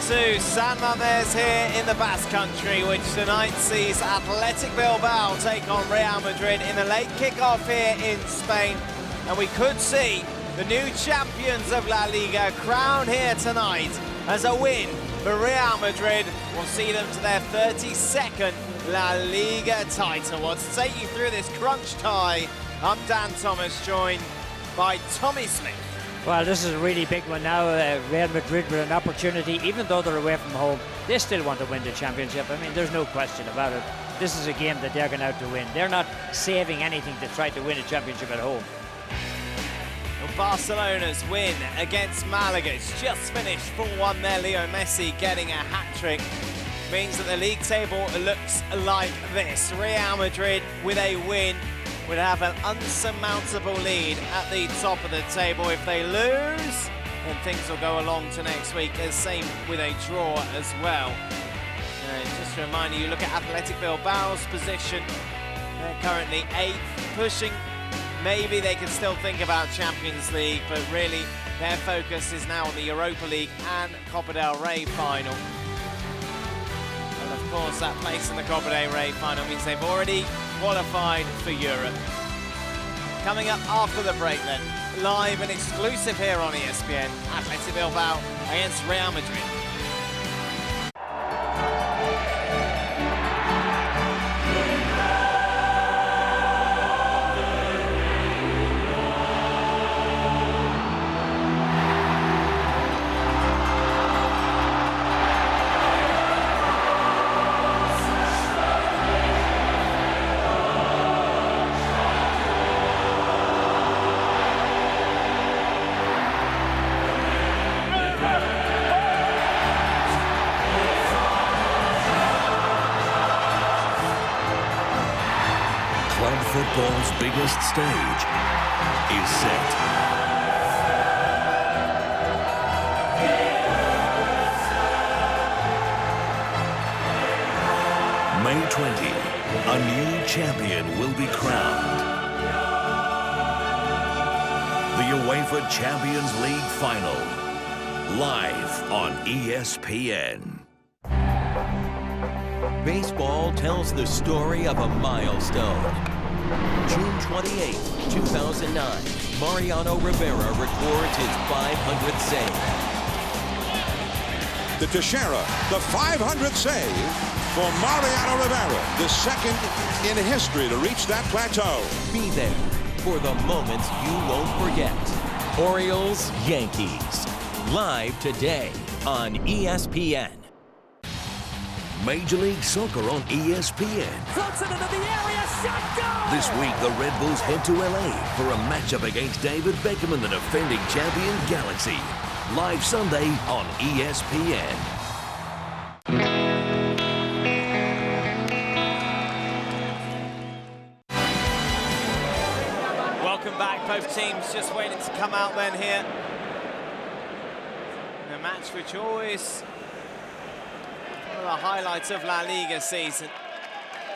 to San Mamés here in the Basque Country, which tonight sees Athletic Bilbao take on Real Madrid in a late kick-off here in Spain. And we could see the new champions of La Liga crowned here tonight as a win for Real Madrid will see them to their 32nd La Liga title. Well, to take you through this crunch tie, I'm Dan Thomas, joined by Tommy Smith. Well, this is a really big one now. Real Madrid with an opportunity, even though they're away from home, they still want to win the championship. I mean, there's no question about it. This is a game that they're going out to win. They're not saving anything to try to win a championship at home. Well, Barcelona's win against Malaga, it's just finished 4-1 there. Leo Messi getting a hat-trick. Means that the league table looks like this. Real Madrid with a win would have an unsurmountable lead at the top of the table. If they lose, then things will go along to next week, as same with a draw as well. Just to remind you, look at Athletic Bilbao's position. They're currently 8th, pushing. Maybe they can still think about Champions League, but really their focus is now on the Europa League and Copa del Rey final. And of course, that place in the Copa del Rey final means they've already qualified for Europe. Coming up after the break then, live and exclusive here on ESPN, Athletic Bilbao against Real Madrid. Football's biggest stage is set. May 20, a new champion will be crowned. The UEFA Champions League Final, live on ESPN. Baseball tells the story of a milestone. June 28, 2009, Mariano Rivera records his 500th save. The Teixeira, the 500th save for Mariano Rivera, the second in history to reach that plateau. Be there for the moments you won't forget. Orioles, Yankees, live today on ESPN. Major League Soccer on ESPN. Floats it into the area, shot, goal! This week, the Red Bulls head to LA for a matchup against David Beckham and the defending champion Galaxy. Live Sunday on ESPN. Welcome back. Both teams just waiting to come out then here. A match which always one of the highlights of La Liga season.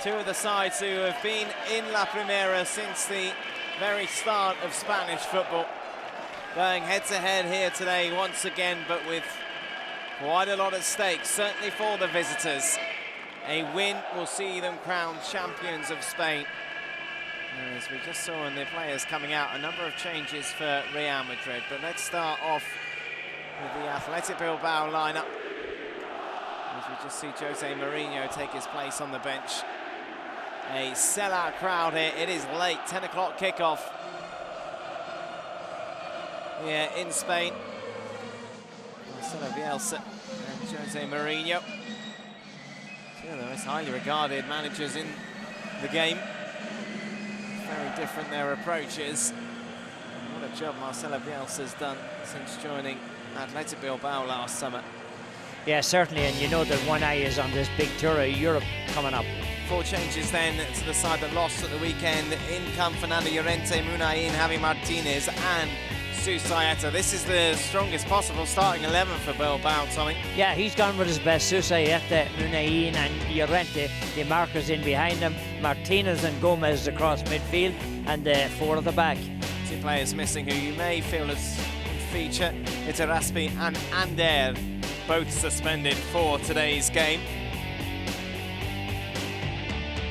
Two of the sides who have been in La Primera since the very start of Spanish football. Going head-to-head here today once again, but with quite a lot at stake, certainly for the visitors. A win will see them crowned champions of Spain. And as we just saw in the players coming out, a number of changes for Real Madrid. But let's start off with the Athletic Bilbao lineup. As we just see Jose Mourinho take his place on the bench. A sellout crowd here. It is late, 10 o'clock kickoff here in Spain. Marcelo Bielsa and Jose Mourinho. Two of the most highly regarded managers in the game. Very different their approaches. What a job Marcelo Bielsa's done since joining Athletic Bilbao last summer. Yeah, certainly, and you know that one eye is on this big tour of Europe coming up. 4 changes then to the side that lost at the weekend. In come Fernando Llorente, Munain, Javi Martinez and Susaeta. This is the strongest possible starting 11 for Bilbao, Tommy. Yeah, he's gone with his best. Susaeta, Munain and Llorente, the markers in behind them. Martinez and Gomez across midfield, and 4 at the back. 2 players missing who you may feel as feature. It's Eraspi and Ander both suspended for today's game.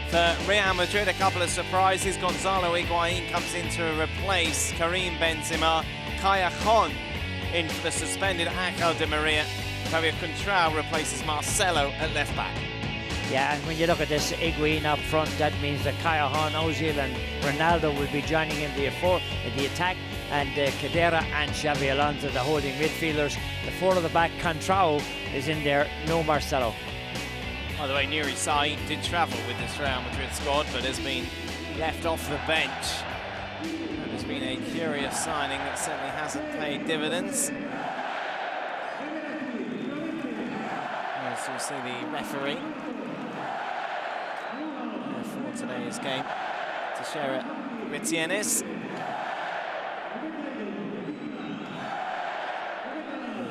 For Real Madrid, a couple of surprises. Gonzalo Higuain comes in to replace Karim Benzema. Callejón in for the suspended Angel Di Maria. Fabio Contrao replaces Marcelo at left back. Yeah, and when you look at this Higuain up front, that means that Callejón, Ozil and Ronaldo will be joining in the attack, and Cadera and Xavi Alonso, the holding midfielders. The four at the back, Contrao is in there, no Marcelo. By the way, Nuri Sahin did travel with this Real Madrid squad, but has been left off the bench. It has been a curious signing that certainly hasn't paid dividends. As you see the referee for today's game, Teixeira Gutierrez.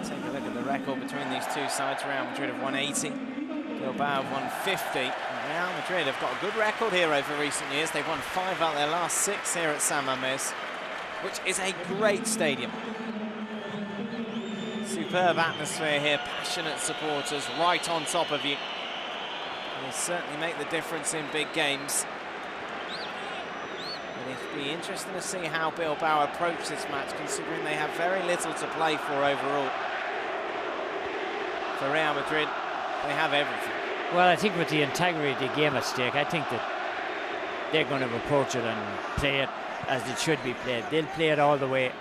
Take a look at the record between these two sides. Real Madrid have 180, Bilbao have 150. Real Madrid have got a good record here over recent years. They've won 5 out of their last 6 here at San Mamés, which is a great stadium. Superb atmosphere here, passionate supporters right on top of you. They certainly make the difference in big games. It'll be interesting to see how Bilbao approach this match, considering they have very little to play for overall. For Real Madrid, they have everything. Well, I think with the integrity of the game at stake, I think that they're going to approach it and play it as it should be played. They'll play it all the way.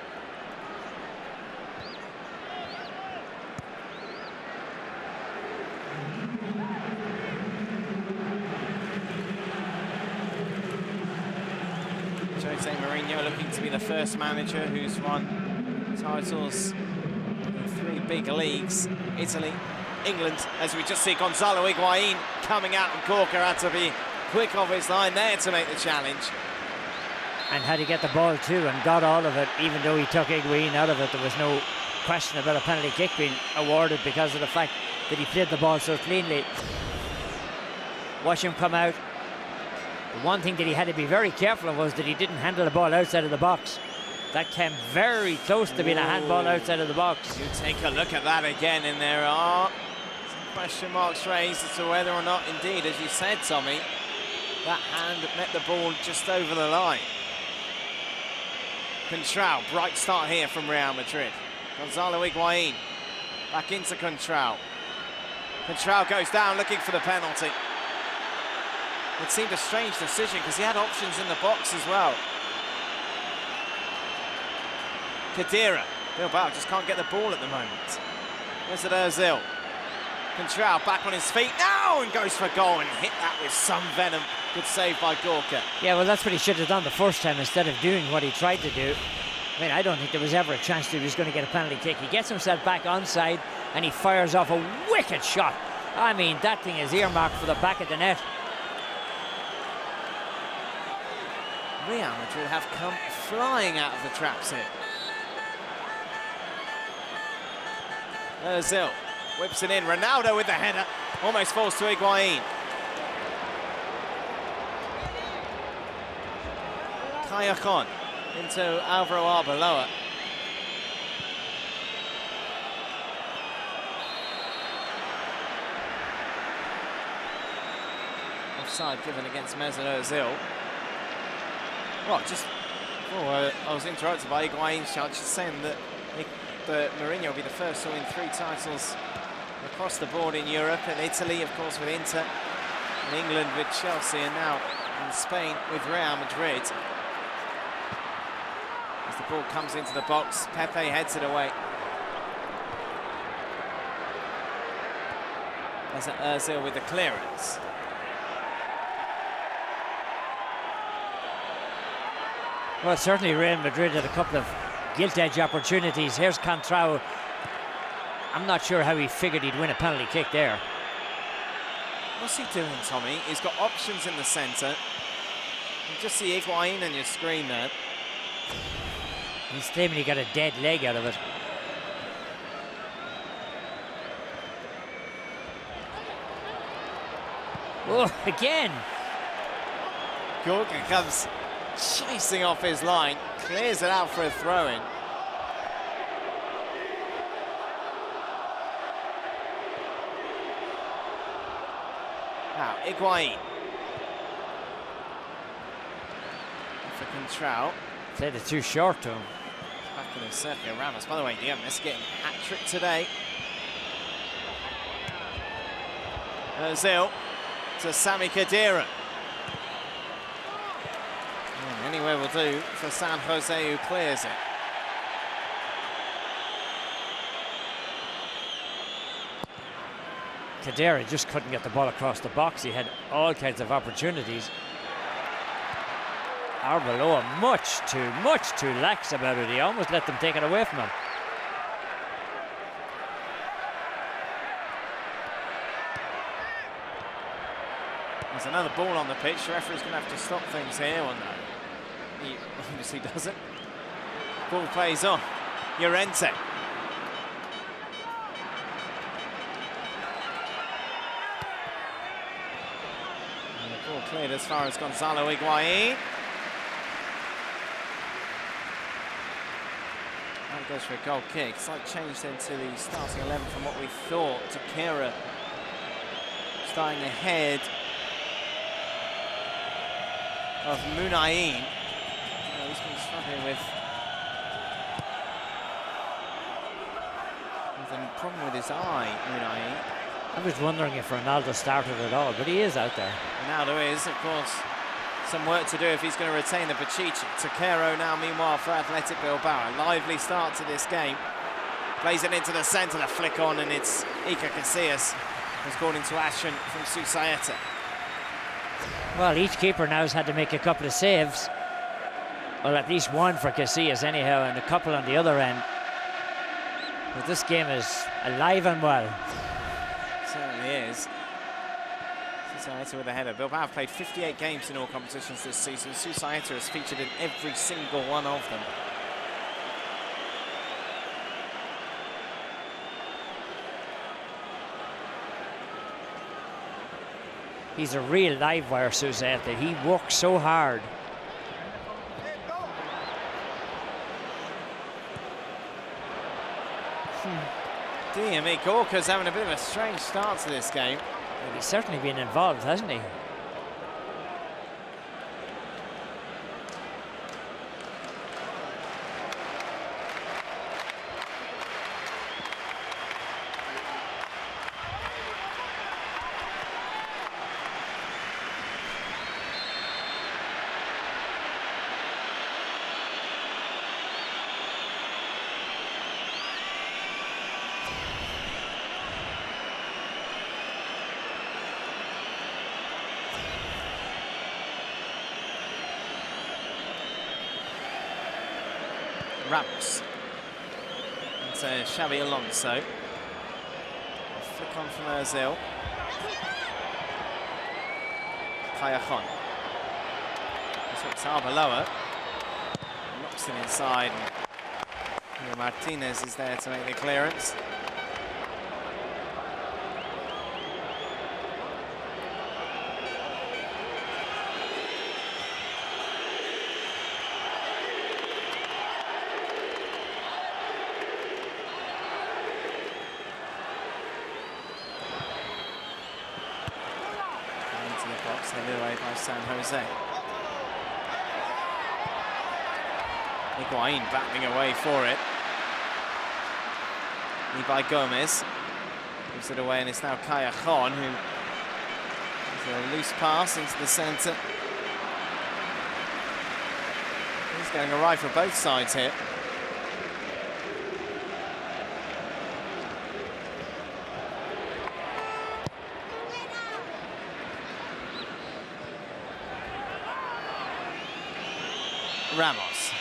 Jose Mourinho looking to be the first manager who's won titles in 3 big leagues. Italy, England, as we just see Gonzalo Higuain coming out, and Gorka had to be quick off his line there to make the challenge. And had to get the ball too, and got all of it. Even though he took Higuain out of it, there was no question about a penalty kick being awarded because of the fact that he played the ball so cleanly. Watch him come out. The one thing that he had to be very careful of was that he didn't handle the ball outside of the box. That came very close to being a handball outside of the box. You take a look at that again, and there are some question marks raised as to whether or not, indeed, as you said, Tommy, that hand met the ball just over the line. Contrao, bright start here from Real Madrid. Gonzalo Higuain back into Contrao. Contrao goes down looking for the penalty. It seemed a strange decision because he had options in the box as well. Cadera, Bilbao just can't get the ball at the moment. There's it Ozil. Contrao back on his feet now and goes for goal and hit that with some venom. Good save by Gorka. Yeah, well, that's what he should have done the first time instead of doing what he tried to do. I mean, I don't think there was ever a chance that he was going to get a penalty kick. He gets himself back onside and he fires off a wicked shot. I mean, that thing is earmarked for the back of the net. Real Madrid have come flying out of the traps here. Ozil whips it in. Ronaldo with the header. Almost falls to Higuain. Callejón into Alvaro Arbeloa. Offside given against Mesut Ozil. Well, I was interrupted by Higuain's shot, just saying that Mourinho will be the first to win 3 titles across the board in Europe, and Italy, of course, with Inter, and England with Chelsea, and now in Spain with Real Madrid. As the ball comes into the box, Pepe heads it away. There's Ozil with the clearance. Well, certainly Real Madrid had a couple of gilt-edge opportunities. Here's Contrao. I'm not sure how he figured he'd win a penalty kick there. What's he doing, Tommy? He's got options in the centre. You just see Higuain on your screen there. He's claiming he got a dead leg out of it. Oh, again! Gorka comes chasing off his line, clears it out for a throw-in. Now, Higuain. For Contral. Played it too short to him. Back in the Sergio Ramos. By the way, Messi getting a hat-trick today. Ozil to Sami Khedira. Anywhere will do for San Jose, who clears it. Khedira just couldn't get the ball across the box. He had all kinds of opportunities. Arbeloa much too lax about it. He almost let them take it away from him. There's another ball on the pitch. The referee's going to have to stop things here. Well, no, he obviously doesn't. Ball plays on. Llorente. And the ball cleared as far as Gonzalo Higuain. That goes for a goal kick. Slight change then to the starting 11 from what we thought. Takira starting ahead of Munain. He's been struggling with a problem with his eye, Munain. I was wondering if Ronaldo started at all, but he is out there. Ronaldo is, of course, some work to do if he's going to retain the Pachichi. Takero now, meanwhile, for Athletic Bilbao. A lively start to this game. Plays it into the centre, the flick on, and it's Iker Casillas who's called into action from Susaeta. Well, each keeper now has had to make a couple of saves. Well, at least one for Casillas anyhow, and a couple on the other end. But this game is alive and well. It certainly is. Susaeta with a header. Bilbao have played 58 games in all competitions this season. Susaeta has featured in every single one of them. He's a real live wire, Susaeta. He works so hard. Dear me, Gorka's having a bit of a strange start to this game. Well, he's certainly been involved, hasn't he? Ramos. It's Xabi Alonso. A flick on from Ozil. Callejon. It's Arbeloa. Knocks him inside. And Martinez is there to make the clearance. Headed away by San Jose. Higuain battling away for it. By Gomez. Gives it away and it's now Callejon who has a loose pass into the centre. He's going awry for both sides here. Ramos.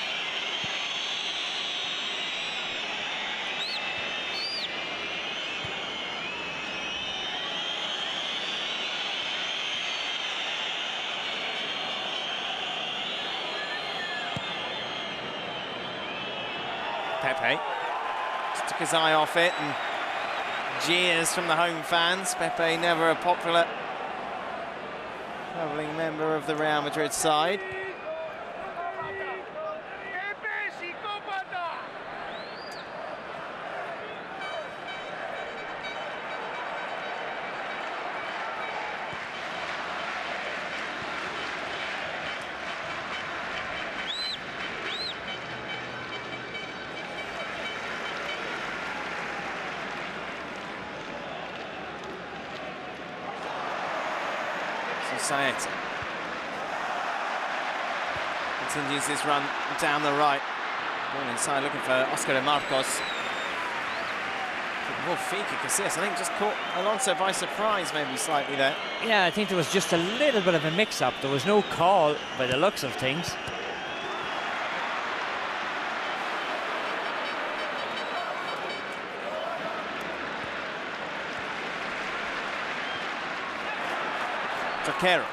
Pepe just took his eye off it and jeers from the home fans. Pepe never a popular travelling member of the Real Madrid side. Saeta continues his run down the right. Ball inside, looking for Oscar de Marcos. More Fika Casillas, I think, just caught Alonso by surprise, maybe slightly there. Yeah, I think there was just a little bit of a mix-up. There was no call by the looks of things. Toquero.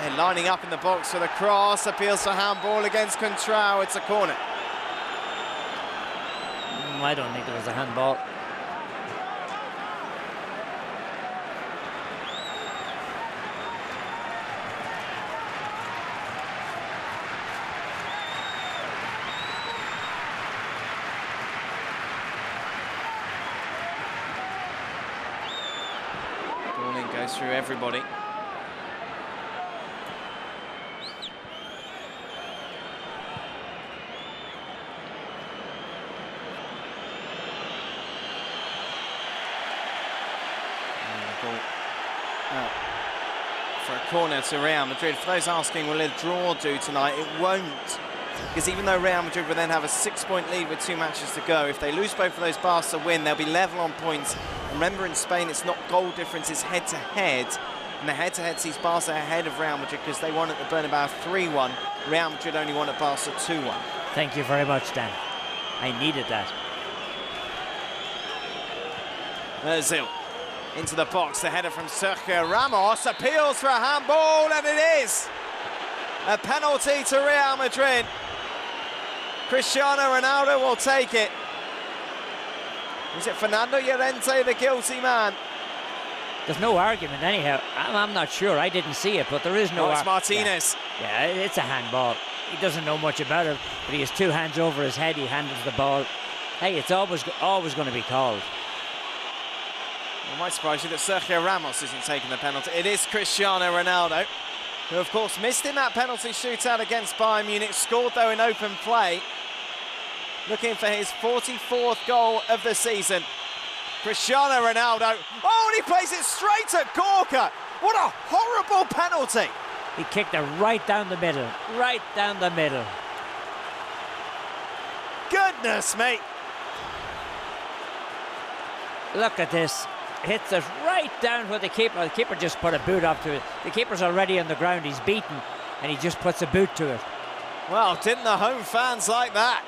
They're lining up in the box for the cross. Appeals for handball against Contrao. It's a corner. I don't think there was a handball. Ball in goes through everybody. For a corner to Real Madrid. For those asking, will a draw do tonight? It won't, because even though Real Madrid will then have a 6-point lead with 2 matches to go, if they lose both of those, Barca win, they'll be level on points. Remember, in Spain, it's not goal difference, it's head-to-head. And the head-to-head sees Barca ahead of Real Madrid because they won at the Bernabeu 3-1. Real Madrid only won at Barca 2-1. Thank you very much, Dan. I needed that. Ozil into the box, the header from Sergio Ramos, appeals for a handball, and it is a penalty to Real Madrid. Cristiano Ronaldo will take it. Is it Fernando Llorente, the guilty man? There's no argument anyhow. I'm not sure. I didn't see it, but there is no... Oh, it's Martinez. Yeah, it's a handball. He doesn't know much about it, but he has 2 hands over his head. He handles the ball. Hey, it's always going to be called. It might surprise you that Sergio Ramos isn't taking the penalty. It is Cristiano Ronaldo, who of course missed in that penalty shootout against Bayern Munich, scored though in open play, looking for his 44th goal of the season. Cristiano Ronaldo, oh, and he plays it straight at Gorka. What a horrible penalty. He kicked it right down the middle, right down the middle. Goodness me. Look at this. Hits it right down where the keeper just put a boot up to it. The keeper's already on the ground, he's beaten, and he just puts a boot to it. Well, didn't the home fans like that?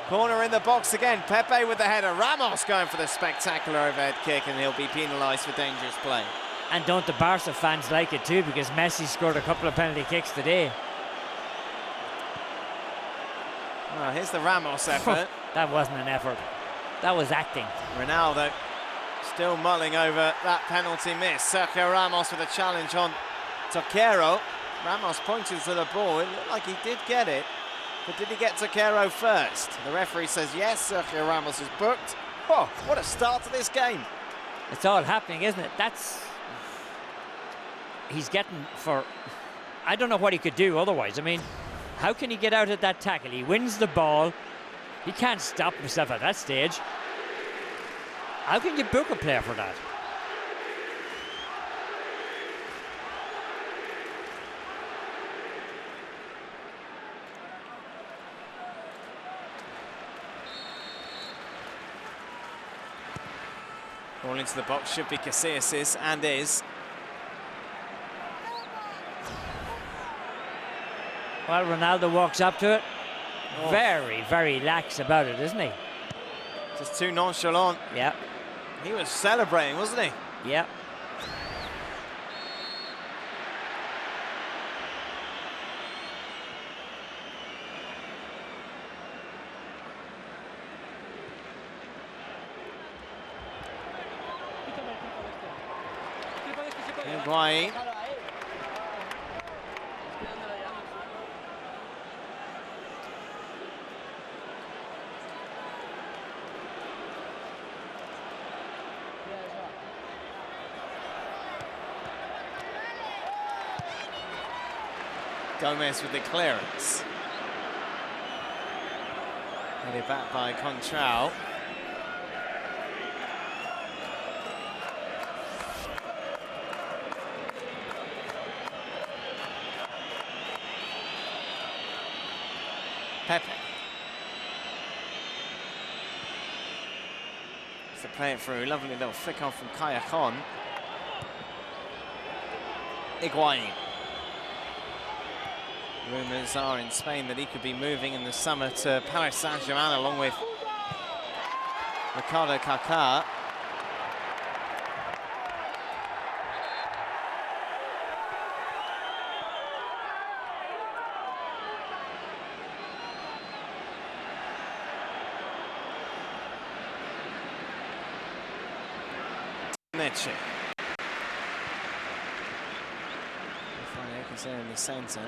Corner in the box again, Pepe with the header. Ramos going for the spectacular overhead kick, and he'll be penalised for dangerous play. And don't the Barca fans like it too, because Messi scored a couple of penalty kicks today. Well, here's the Ramos effort. That wasn't an effort. That was acting. Ronaldo still mulling over that penalty miss. Sergio Ramos with a challenge on Toquero. Ramos pointed to the ball. It looked like he did get it, but did he get Toquero first? The referee says yes, Sergio Ramos is booked. Oh, what a start to this game. It's all happening, isn't it? He's getting for... I don't know what he could do otherwise. I mean, how can he get out of that tackle? He wins the ball. He can't stop himself at that stage. How can you book a player for that? Ball into the box, should be Casillas', and is. Well, Ronaldo walks up to it. Oh. Very, very lax about it, isn't he? Just too nonchalant. Yeah. He was celebrating, wasn't he? Yeah. Higuain. Gomez with the clearance. Headed back by Contrao. Pepe. To play it through, lovely little flick on from Callejon. Higuain. Rumours are in Spain that he could be moving in the summer to Paris Saint-Germain along with Ricardo Kaká. Mechi. Is there in the centre.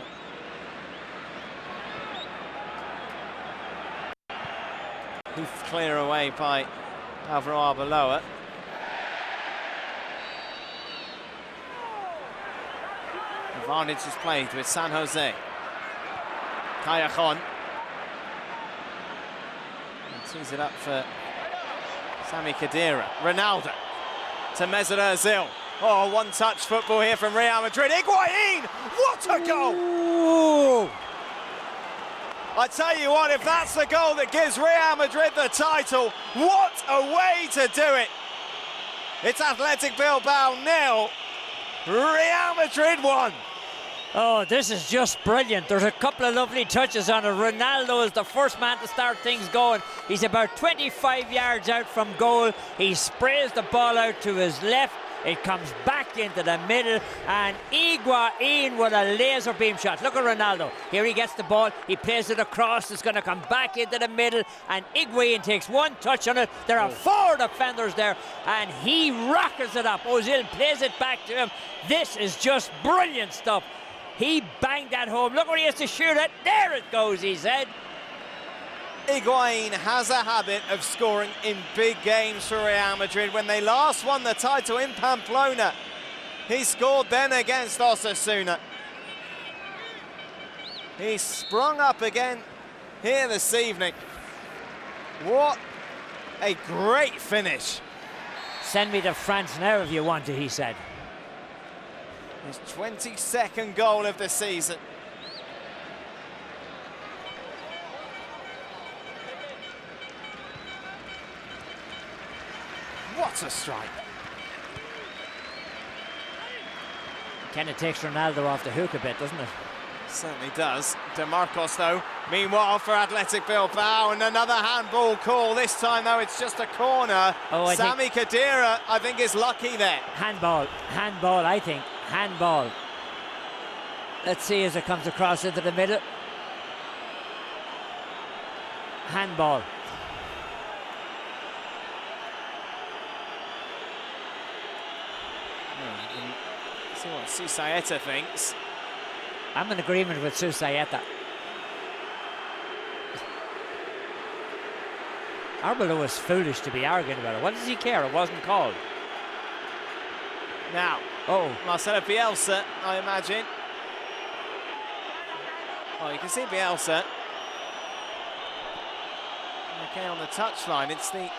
Hoofed clear away by Alvaro Arbeloa. Advantage is played with San Jose. Callejon. Tees it up for Sami Khedira. Ronaldo to Mesut Ozil. Oh, one-touch football here from Real Madrid. Higuain! What a goal! Ooh. I tell you what, if that's the goal that gives Real Madrid the title, what a way to do it! It's Athletic Bilbao 0, Real Madrid 1. Oh, this is just brilliant. There's a couple of lovely touches on it. Ronaldo is the first man to start things going. He's about 25 yards out from goal. He sprays the ball out to his left. It comes back into the middle, and Higuain with a laser beam shot. Look at Ronaldo. Here he gets the ball. He plays it across. It's going to come back into the middle, and Higuain takes one touch on it. There are four defenders there, and he rockets it up. Ozil plays it back to him. This is just brilliant stuff. He banged that home. Look where he has to shoot it. There it goes, he said. Higuain has a habit of scoring in big games for Real Madrid. When they last won the title in Pamplona, he scored then against Osasuna. He sprung up again here this evening. What a great finish. Send me to France now if you want to, he said. His 22nd goal of the season. What a strike. Kind of takes Ronaldo off the hook a bit, doesn't it? Certainly does. De Marcos, though, meanwhile for Athletic Bilbao, and another handball call. This time, though, it's just a corner. Oh, Sami Khedira, I think, is lucky there. Handball, I think. Handball. Let's see as it comes across into the middle. Handball. See what Susaeta thinks. I'm in agreement with Susaeta. Arbeloa is foolish to be arrogant about it. What does he care? It wasn't called. Now, Marcelo Bielsa, I imagine. Oh, you can see Bielsa. Okay, on the touchline, it's the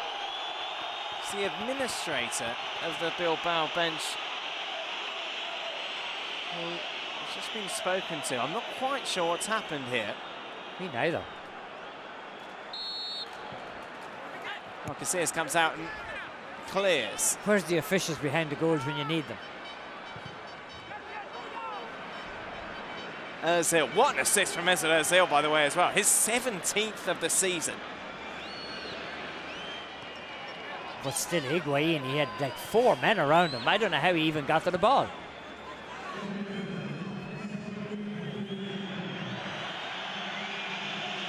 administrator of the Bilbao bench who has just been spoken to. I'm not quite sure what's happened here. Me neither. Well, Casillas comes out and clears. Where's the officials behind the goals when you need them? Ozil, what an assist from Mesut Ozil, by the way, as well. His 17th of the season. But still, Higuain, he had like 4 men around him. I don't know how he even got to the ball.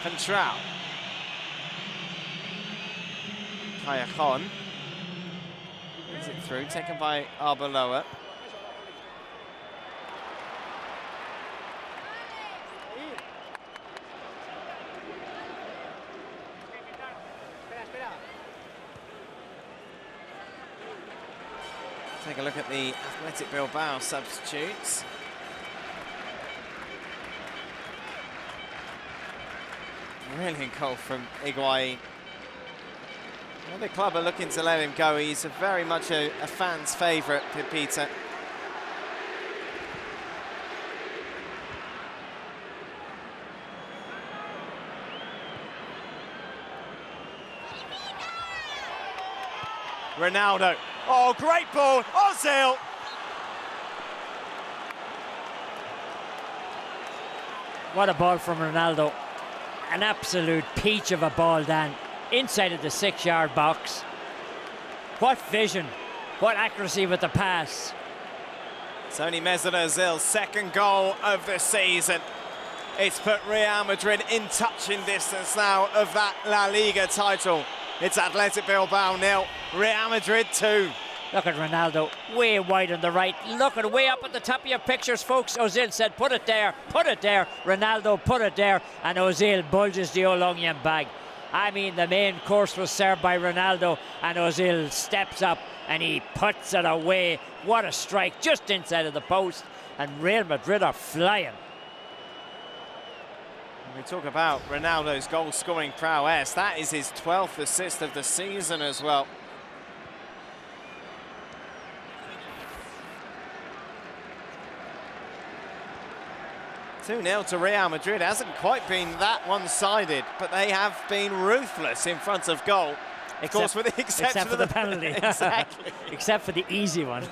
Contral. Callejon. Is it through? Taken by Arbeloa. Take a look at the Athletic Bilbao substitutes. Brilliant goal from Higuain. Well, the club are looking to let him go. He's very much a fan's favourite, Peter. Ronaldo. Oh, great ball. Ozil. What a ball from Ronaldo. An absolute peach of a ball, Dan. Inside of the 6-yard box. What vision. What accuracy with the pass. It's only Mesut Ozil's second goal of the season. It's put Real Madrid in touching distance now of that La Liga title. It's Athletic Bilbao 0, Real Madrid 2. Look at Ronaldo, way wide on the right. Look at way up at the top of your pictures, folks. Ozil said, put it there, put it there. Ronaldo, put it there. And Ozil bulges the old onion bag. I mean, the main course was served by Ronaldo, and Ozil steps up and he puts it away. What a strike, just inside of the post. And Real Madrid are flying. We talk about Ronaldo's goal-scoring prowess. That is his 12th assist of the season as well. Two-0 to Real Madrid. Hasn't quite been that one-sided, but they have been ruthless in front of goal. Of course, with the exception for the penalty. Exactly. Except for the easy one.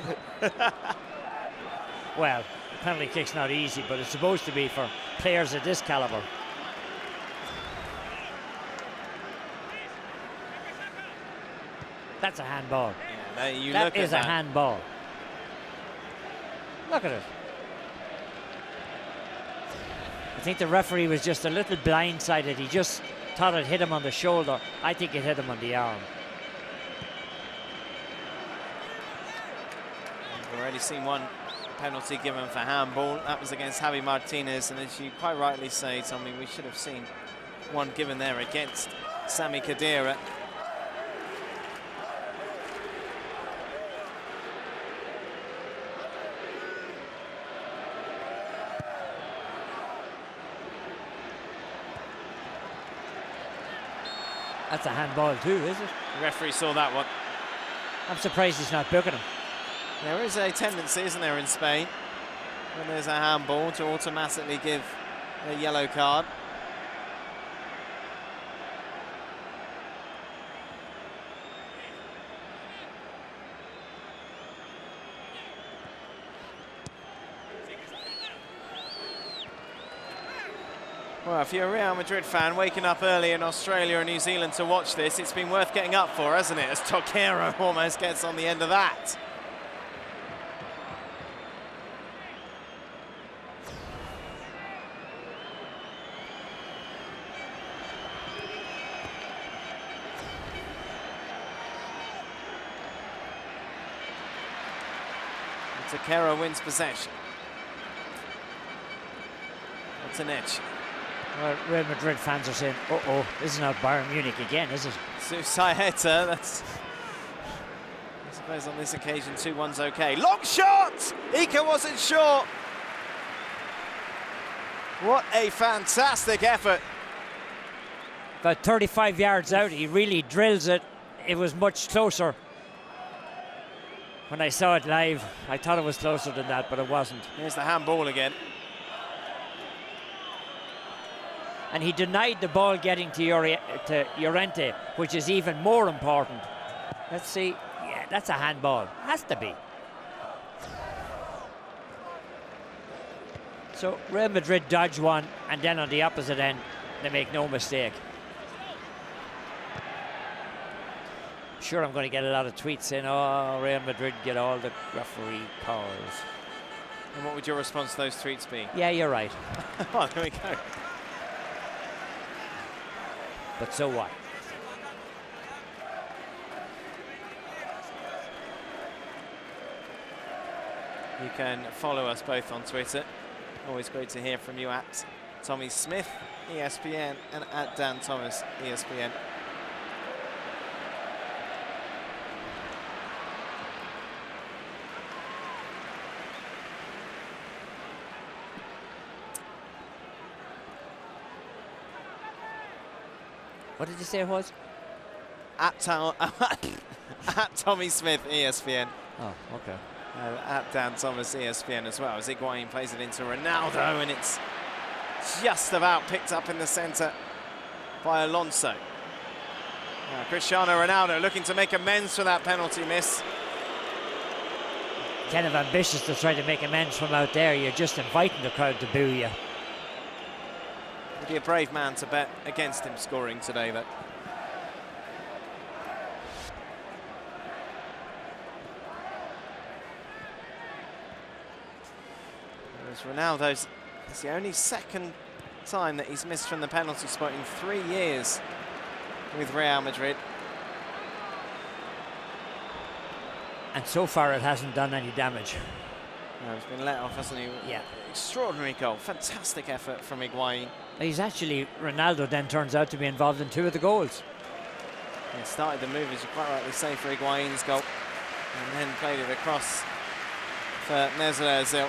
Well, the penalty kick's not easy, but it's supposed to be for players of this caliber. That's a handball. Yeah, that is a handball. Look at it. I think the referee was just a little blindsided. He just thought it hit him on the shoulder. I think it hit him on the arm. We've already seen one penalty given for handball. That was against Javi Martinez, and as you quite rightly say, Tommy, we should have seen one given there against Sami Khedira. That's a handball too, is it? The referee saw that one. I'm surprised he's not booking him. There is a tendency, isn't there, in Spain, when there's a handball, to automatically give a yellow card. Well, if you're a Real Madrid fan waking up early in Australia and New Zealand to watch this, it's been worth getting up for, hasn't it? As Toquero almost gets on the end of that. And Toquero wins possession. What's an edge? Well, Real Madrid fans are saying, uh-oh, this is not Bayern Munich again, is it? Susaeta, that's... I suppose on this occasion, 2-1's okay. Long shot! Iker wasn't sure. What a fantastic effort. About 35 yards out, he really drills it. It was much closer. When I saw it live, I thought it was closer than that, but it wasn't. Here's the handball again. And he denied the ball getting to Llorente, which is even more important. Let's see. Yeah, that's a handball. Has to be. So Real Madrid dodge one, and then on the opposite end, they make no mistake. I'm sure I'm going to get a lot of tweets saying, oh, Real Madrid get all the referee calls. And what would your response to those tweets be? Yeah, you're right. Oh, there we go. But so what? You can follow us both on Twitter. Always great to hear from you at Tommy Smith, ESPN, and at Dan Thomas, ESPN. What did you say it was? At Tommy Smith, ESPN. Oh, okay. At Dan Thomas, ESPN as well. As Higuain plays it into Ronaldo, and it's just about picked up in the centre by Alonso. Cristiano Ronaldo looking to make amends for that penalty miss. Kind of ambitious to try to make amends from out there. You're just inviting the crowd to boo you. Would be a brave man to bet against him scoring today, though. Ronaldo's, it's the only second time that he's missed from the penalty spot in 3 years with Real Madrid. And so far it hasn't done any damage. No, he's been let off, hasn't he? Yeah. Extraordinary goal. Fantastic effort from Higuain. He's actually, Ronaldo then turns out to be involved in 2 of the goals. He started the move, as you quite rightly say, for Higuain's goal. And then played it across for Mesut Ozil.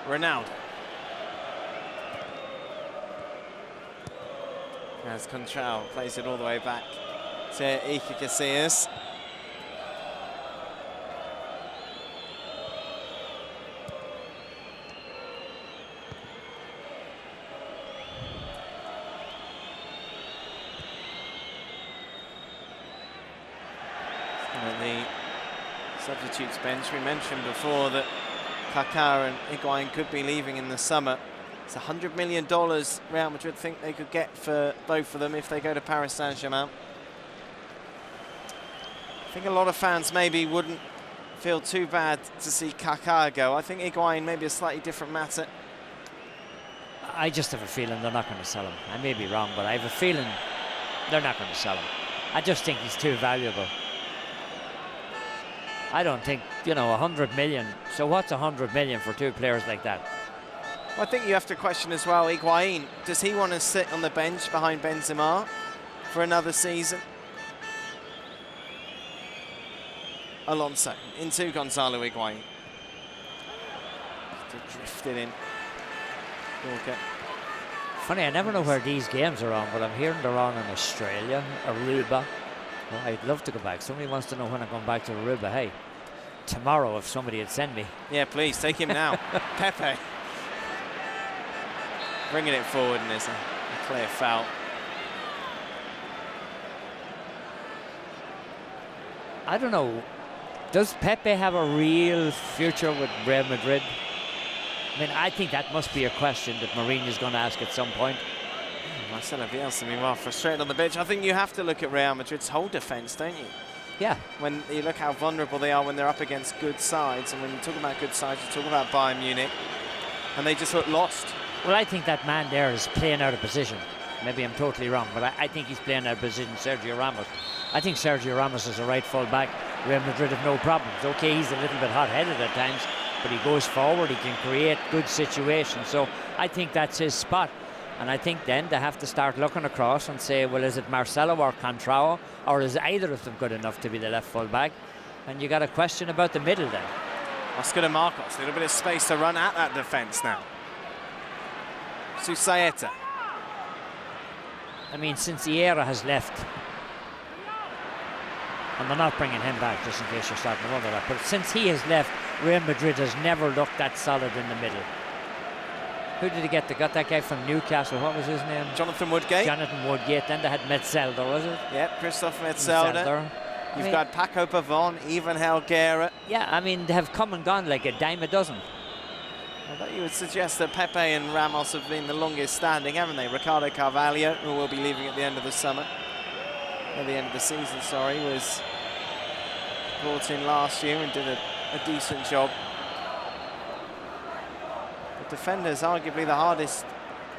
Ronaldo. As Contral plays it all the way back to Iker Casillas. The substitutes bench, we mentioned before that Kaká and Higuain could be leaving in the summer. It's $100 million Real Madrid think they could get for both of them if they go to Paris Saint-Germain. I think a lot of fans maybe wouldn't feel too bad to see Kaká go. I think Higuain may be a slightly different matter. I just have a feeling they're not going to sell him. I may be wrong, but I have a feeling they're not going to sell him. I just think he's too valuable. I don't think, you know, 100 million. So what's 100 million for 2 players like that? Well, I think you have to question as well, Higuain, does he want to sit on the bench behind Benzema for another season? Alonso into Gonzalo Higuain. Just drifted in. Okay. Funny, I never know where these games are on, but I'm hearing they're on in Australia, Aruba. Well, I'd love to go back. Somebody wants to know when I'm going back to Aruba. Hey, tomorrow if somebody would send me. Yeah, please, take him now. Pepe. Bringing it forward, and there's a clear foul. I don't know. Does Pepe have a real future with Real Madrid? I mean, I think that must be a question that Mourinho's going to ask at some point. Marcelo Bielsa, meanwhile, frustrated on the bench. I think you have to look at Real Madrid's whole defence, don't you? Yeah. When you look how vulnerable they are when they're up against good sides, and when you talk about good sides, you talk about Bayern Munich, and they just look lost. Well, I think that man there is playing out of position. Maybe I'm totally wrong, but I think he's playing out of position, Sergio Ramos. I think Sergio Ramos is a right full back. Real Madrid have no problems. Okay, he's a little bit hot-headed at times, but he goes forward, he can create good situations. So I think that's his spot. And I think then they have to start looking across and say, well, is it Marcelo or Contrao, or is either of them good enough to be the left full back? And you got a question about the middle then. Oscar de Marcos, a little bit of space to run at that defence now. Susaeta. I mean, since Vieira has left, and they're not bringing him back just in case you're starting to wonder that, but since he has left, Real Madrid has never looked that solid in the middle. Who did he get? They got that guy from Newcastle. What was his name? Jonathan Woodgate. Jonathan Woodgate. Then they had Metzelder, was it? Yep, Christoph Metzelder. You've got Paco Pavon, Ivan Helguera. Yeah, I mean, they have come and gone like a dime a dozen. Although you would suggest that Pepe and Ramos have been the longest standing, haven't they? Ricardo Carvalho, who will be leaving at the end of the summer. At the end of the season, sorry, was brought in last year and did a decent job. The defender's arguably the hardest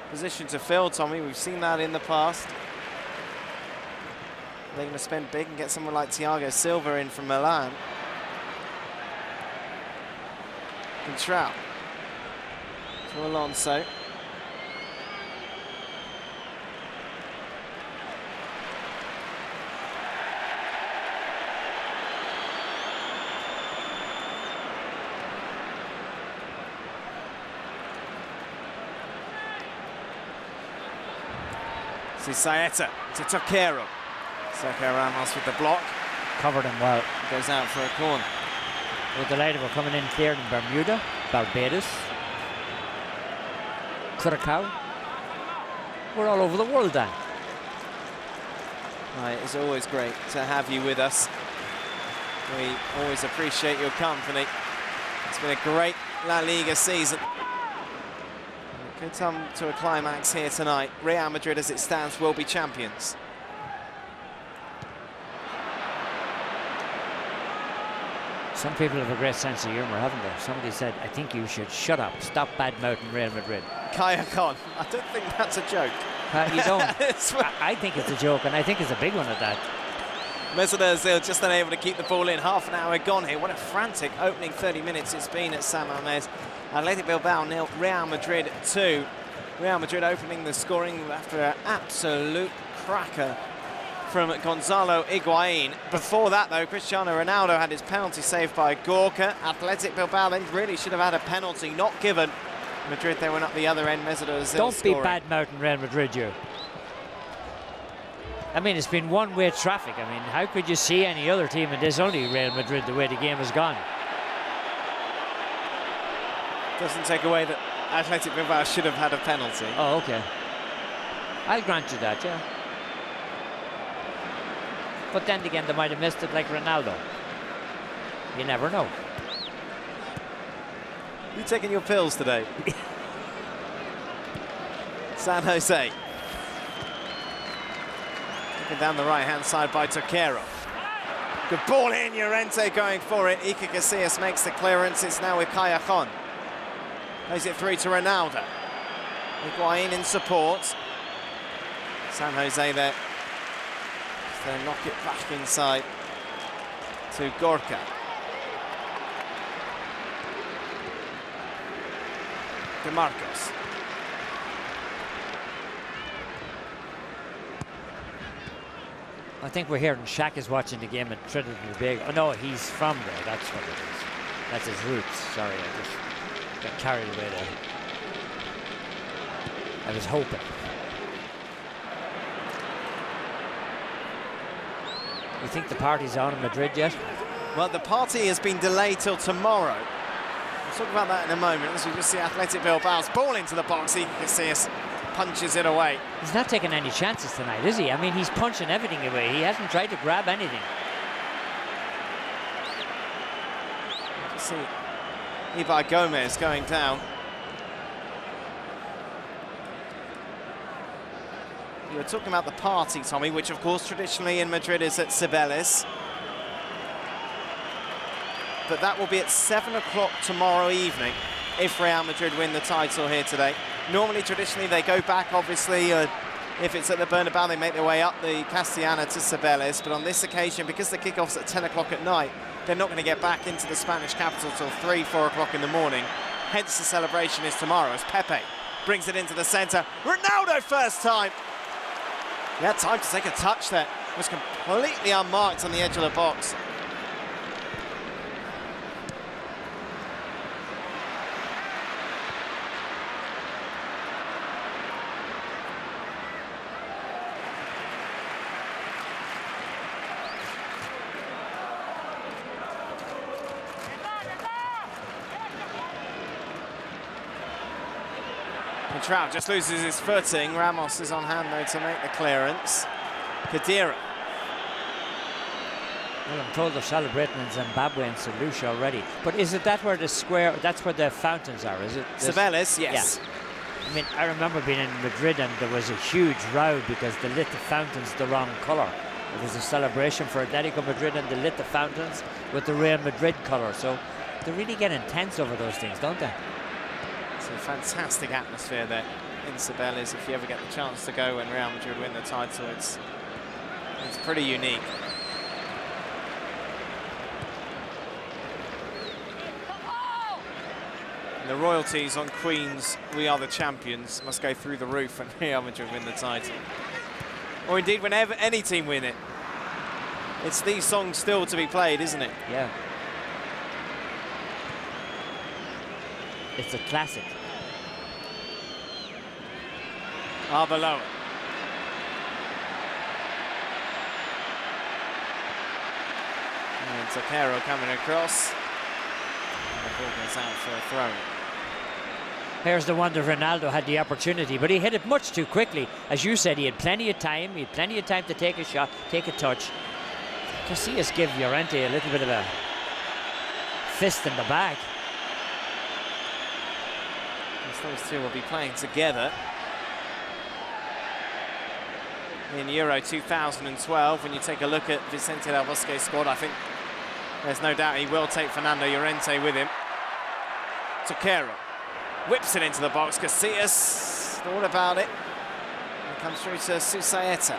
position to fill, Tommy. We've seen that in the past. They're going to spend big and get someone like Thiago Silva in from Milan. Contral to Alonso. This is Saeta to Toquero. Sergio Ramos with the block. Covered him well. Goes out for a corner. We're delighted we're coming in cleared in Bermuda, Barbados, Curacao. We're all over the world, Dan. Right, it's always great to have you with us. We always appreciate your company. It's been a great La Liga season. It could come to a climax here tonight. Real Madrid, as it stands, will be champions. Some people have a great sense of humour, haven't they? Somebody said, I think you should shut up, stop bad-mouthing Real Madrid. Kaya Khan, I don't think that's a joke. You don't? I think it's a joke, and I think it's a big one at that. Mesut Ozil just unable to keep the ball in. Half an hour gone here. What a frantic opening 30 minutes it's been at San Mamés. Athletic Bilbao 0, Real Madrid 2. Real Madrid opening the scoring after an absolute cracker from Gonzalo Higuain. Before that, though, Cristiano Ronaldo had his penalty saved by Gorka. Athletic Bilbao then really should have had a penalty not given. Madrid, they went up the other end. Mesut Ozil Don't scoring. be bad-mouthing Real Madrid, you. I mean, it's been one-way traffic. I mean, how could you see any other team in this? Only Real Madrid, the way the game has gone. Doesn't take away that Athletic Bilbao should have had a penalty. Oh, okay. I'll grant you that, yeah. But then again, they might have missed it like Ronaldo. You never know. You taking your pills today? San Jose. Looking down the right-hand side by Toquero. Good ball in, Llorente going for it. Iker Casillas makes the clearance. It's now with Callejon. Plays it through to Ronaldo. Higuain in support. San Jose there. They knock it back inside to Gorka. De Marcos. I think we're hearing Shaq is watching the game at Trinidad and Tobago. Oh no, he's from there. That's what it is. That's his roots. Sorry, I just got carried away there. I was hoping. You think the party's on in Madrid yet? Well, the party has been delayed till tomorrow. We'll talk about that in a moment as we just see Athletic Bilbao's ball into the box. Iker Casillas punches it away. He's not taking any chances tonight, is he? I mean, he's punching everything away. He hasn't tried to grab anything. Just see Ibar Gomez going down. You were talking about the party, Tommy, which of course traditionally in Madrid is at Cibeles. But that will be at 7 o'clock tomorrow evening if Real Madrid win the title here today. Normally, traditionally, they go back, obviously, if it's at the Bernabeu, they make their way up the Castellana to Cibeles. But on this occasion, because the kickoff's at 10 o'clock at night, they're not going to get back into the Spanish capital till 3, 4 o'clock in the morning. Hence, the celebration is tomorrow as Pepe brings it into the centre. Ronaldo first time. He had time to take a touch there. Was completely unmarked on the edge of the box. Trout just loses his footing. Ramos is on hand though to make the clearance. Khedira. Well, I'm told they're celebrating in Zimbabwe and St. Lucia already. But is it that where the square, that's where the fountains are, is it? Cibeles, yes. Yeah. I mean, I remember being in Madrid and there was a huge row because they lit the fountains the wrong colour. It was a celebration for Atletico Madrid and they lit the fountains with the Real Madrid colour. So they really get intense over those things, don't they? It's a fantastic atmosphere there in Cibeles. If you ever get the chance to go when Real Madrid win the title, it's pretty unique. And the royalties on Queen's "We Are the Champions" must go through the roof when Real Madrid win the title. Or indeed whenever any team win it. It's these songs still to be played, isn't it? Yeah. It's a classic. Arbeloa. And Takero coming across. And the ball goes out for a throw. Here's the wonder Ronaldo had the opportunity, but he hit it much too quickly. As you said, he had plenty of time. He had plenty of time to take a shot, take a touch. Casillas give Llorente a little bit of a fist in the back. Those two will be playing together in Euro 2012. When you take a look at Vicente Del Bosque's squad, I think there's no doubt he will take Fernando Llorente with him. Takero whips it into the box. Casillas thought about it. And comes through to Susaeta.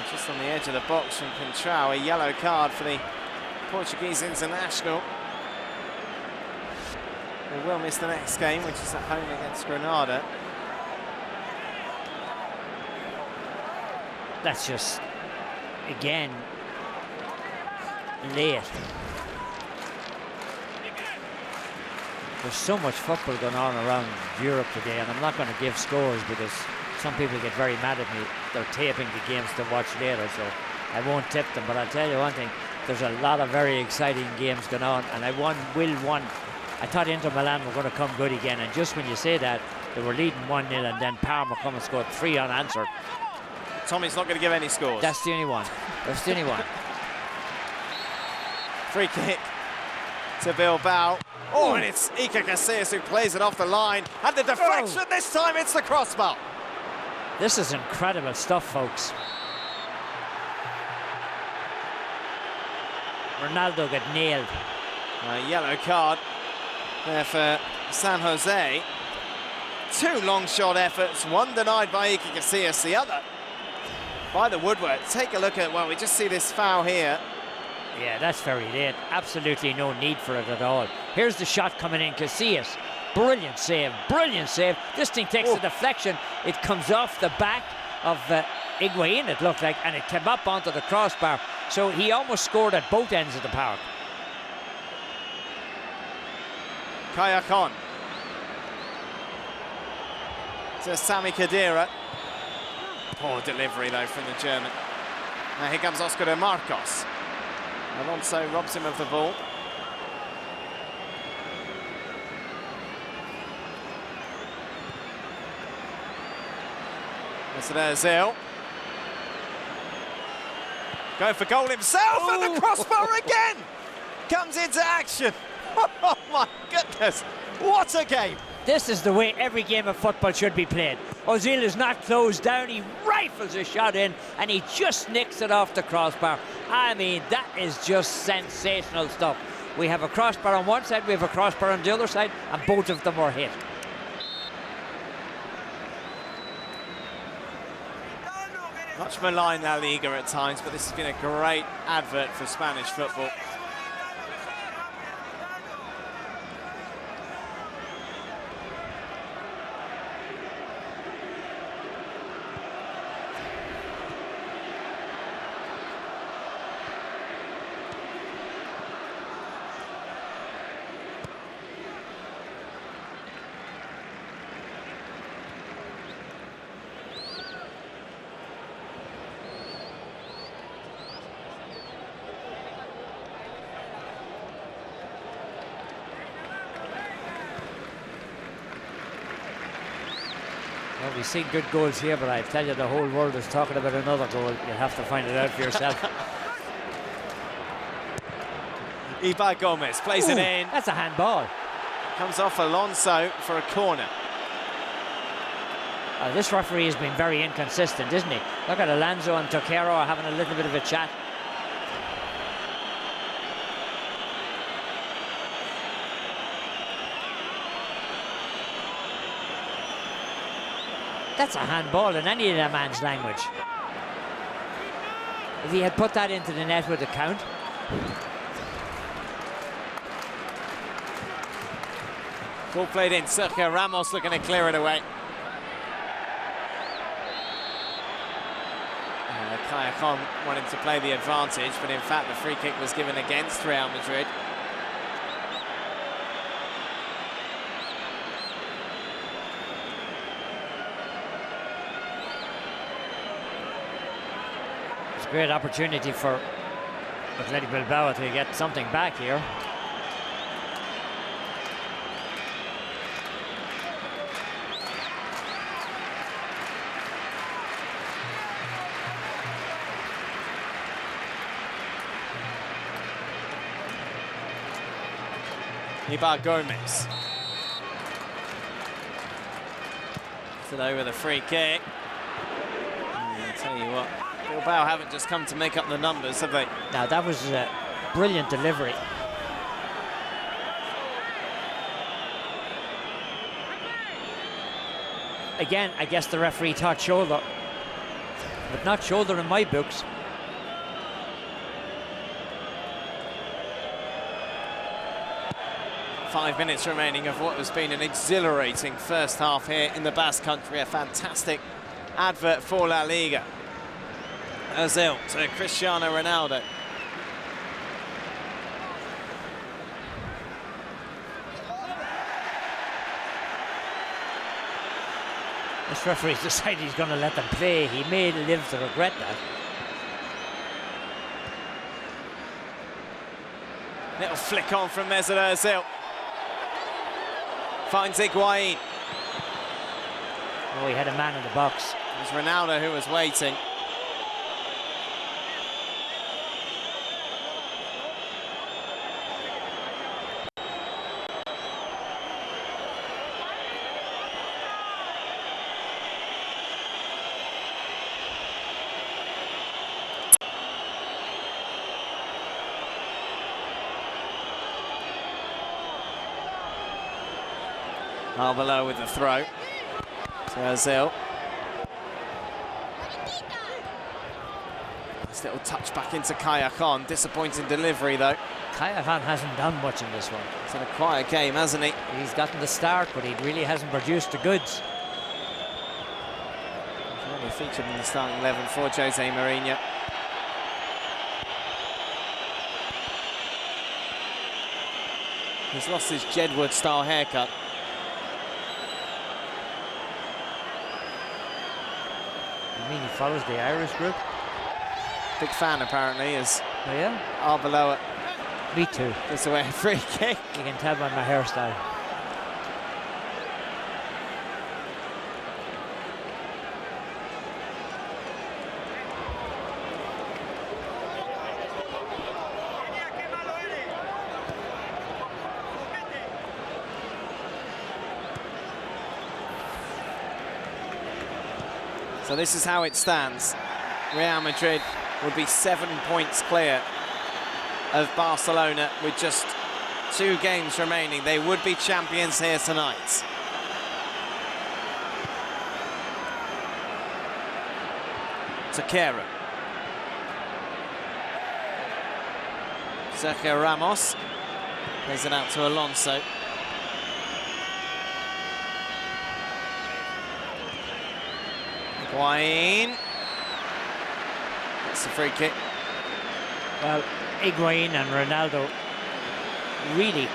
Just on the edge of the box from Contrao, a yellow card for the Portuguese international. They will miss the next game, which is at home against Granada. That's just, again, late. There's so much football going on around Europe today, and I'm not going to give scores because some people get very mad at me. They're taping the games to watch later, so I won't tip them. But I'll tell you one thing, there's a lot of very exciting games going on, and I thought Inter Milan were going to come good again, and just when you say that, they were leading 1-0, and then Parma come and scored 3 unanswered. Tommy's not going to give any scores. That's the only one. That's the only one. Free kick to Bilbao. Oh, and it's Iker Casillas who plays it off the line. And the deflection, this time it's the crossbar. This is incredible stuff, folks. Ronaldo got nailed. A yellow card there for San Jose. 2 long shot efforts, one denied by Iker Casillas, the other by the woodwork. Take a look at, well, we just see this foul here. Yeah, that's very late. Absolutely no need for it at all. Here's the shot coming in, Casillas. Brilliant save, brilliant save. This thing takes a deflection. It comes off the back of Higuain, it looked like, and it came up onto the crossbar. So he almost scored at both ends of the park. Kayakon to Sami Khedira. Poor delivery though from the German. Now here comes Oscar de Marcos. Alonso robs him of the ball. Ozil. Going for goal himself, and the crossbar again comes into action. Oh my goodness, what a game. This is the way every game of football should be played. Ozil is not closed down, he rifles a shot in and he just nicks it off the crossbar. I mean, that is just sensational stuff. We have a crossbar on one side, we have a crossbar on the other side, and both of them were hit. Much maligned La Liga at times, but this has been a great advert for Spanish football. Well, we've seen good goals here, but I tell you, the whole world is talking about another goal. You'll have to find it out for yourself. Ibar Gomez plays it in. That's a handball. Comes off Alonso for a corner. This referee has been very inconsistent, isn't he? Look at Alonso and Takero are having a little bit of a chat. That's a handball in any of that man's language. If he had put that into the net, would it count? Ball played in. Sergio Ramos looking to clear it away. Kayakon wanted to play the advantage, but in fact the free kick was given against Real Madrid. a great opportunity for Athletic Bilbao to get something back here. Ibar Gomez. Today with a free kick. I'll tell you what, Bilbao haven't just come to make up the numbers, have they? Now that was a brilliant delivery. Again, I guess the referee thought shoulder, but not shoulder in my books. Five minutes remaining of what has been an exhilarating first half here in the Basque Country. A fantastic advert for La Liga. Ozil to Cristiano Ronaldo. This referee's decided he's going to let them play. He may live to regret that. Little flick on from Mesut Ozil. Finds Higuain. Oh, he had a man in the box. It was Ronaldo who was waiting. Below with the throw to Ozil. This little touch back into Kayakan. Disappointing delivery though. Kayakan hasn't done much in this one. It's been a quiet game, hasn't he? He's gotten the start, but he really hasn't produced the goods. He's only featured in the starting 11 for Jose Mourinho. He's lost his Jedward-style haircut. I mean, he follows the Irish group. Big fan, apparently, is Oh, yeah? Arbeloa. Me too. Gives away a free kick. You can tell by my hairstyle. So this is how it stands. Real Madrid would be 7 points clear of Barcelona with just 2 games remaining. They would be champions here tonight. Taquera. Sergio Ramos plays it out to Alonso. Higuain. That's the free kick. Well, Higuain and Ronaldo really,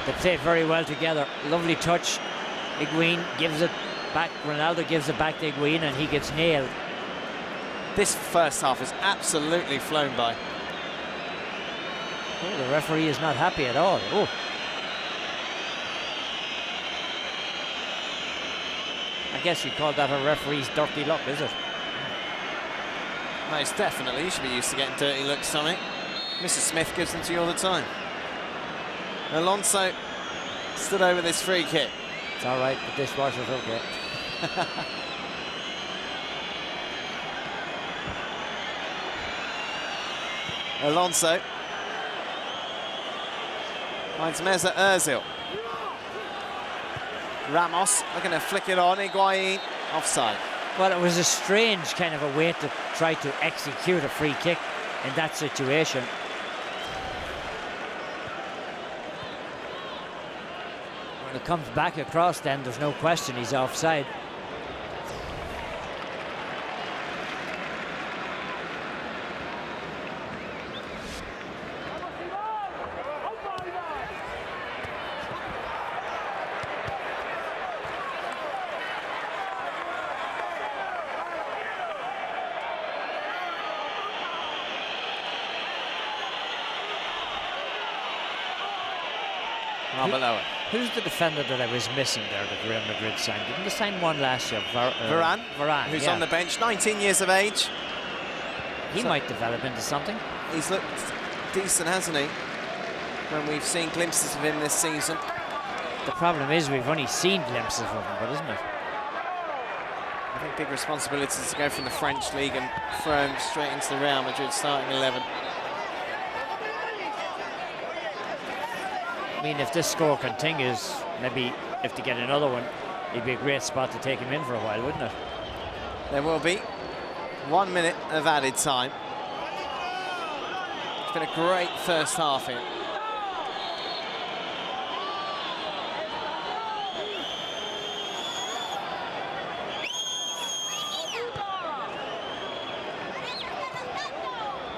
they play very well together. Lovely touch. Higuain gives it back. Ronaldo gives it back to Higuain and he gets nailed. This first half has absolutely flown by. Oh, the referee is not happy at all. Oh. I guess you call that a referee's dirty luck, is it? Most definitely. You should be used to getting dirty looks, Tommy. Mrs. Smith gives them to you all the time. Alonso stood over this free kick. It's all right, the dishwasher's okay. Alonso finds Mesut Ozil. Ramos looking to flick it on. Higuain offside. Well, it was a strange kind of a way to try to execute a free kick in that situation. When it comes back across, then there's no question he's offside. Arbeloa. Who's the defender that I was missing there that Real Madrid signed? Didn't they sign one last year? Varane. Varane, Who's yeah. on the bench, 19 years of age. He might develop into something. He's looked decent, hasn't he? When we've seen glimpses of him this season. The problem is we've only seen glimpses of him, but isn't it? I think big responsibility to go from the French league and throw him straight into the Real Madrid starting 11. I mean, if this score continues, maybe if they get another one, it'd be a great spot to take him in for a while, wouldn't it? There will be 1 minute of added time. It's been a great first half here.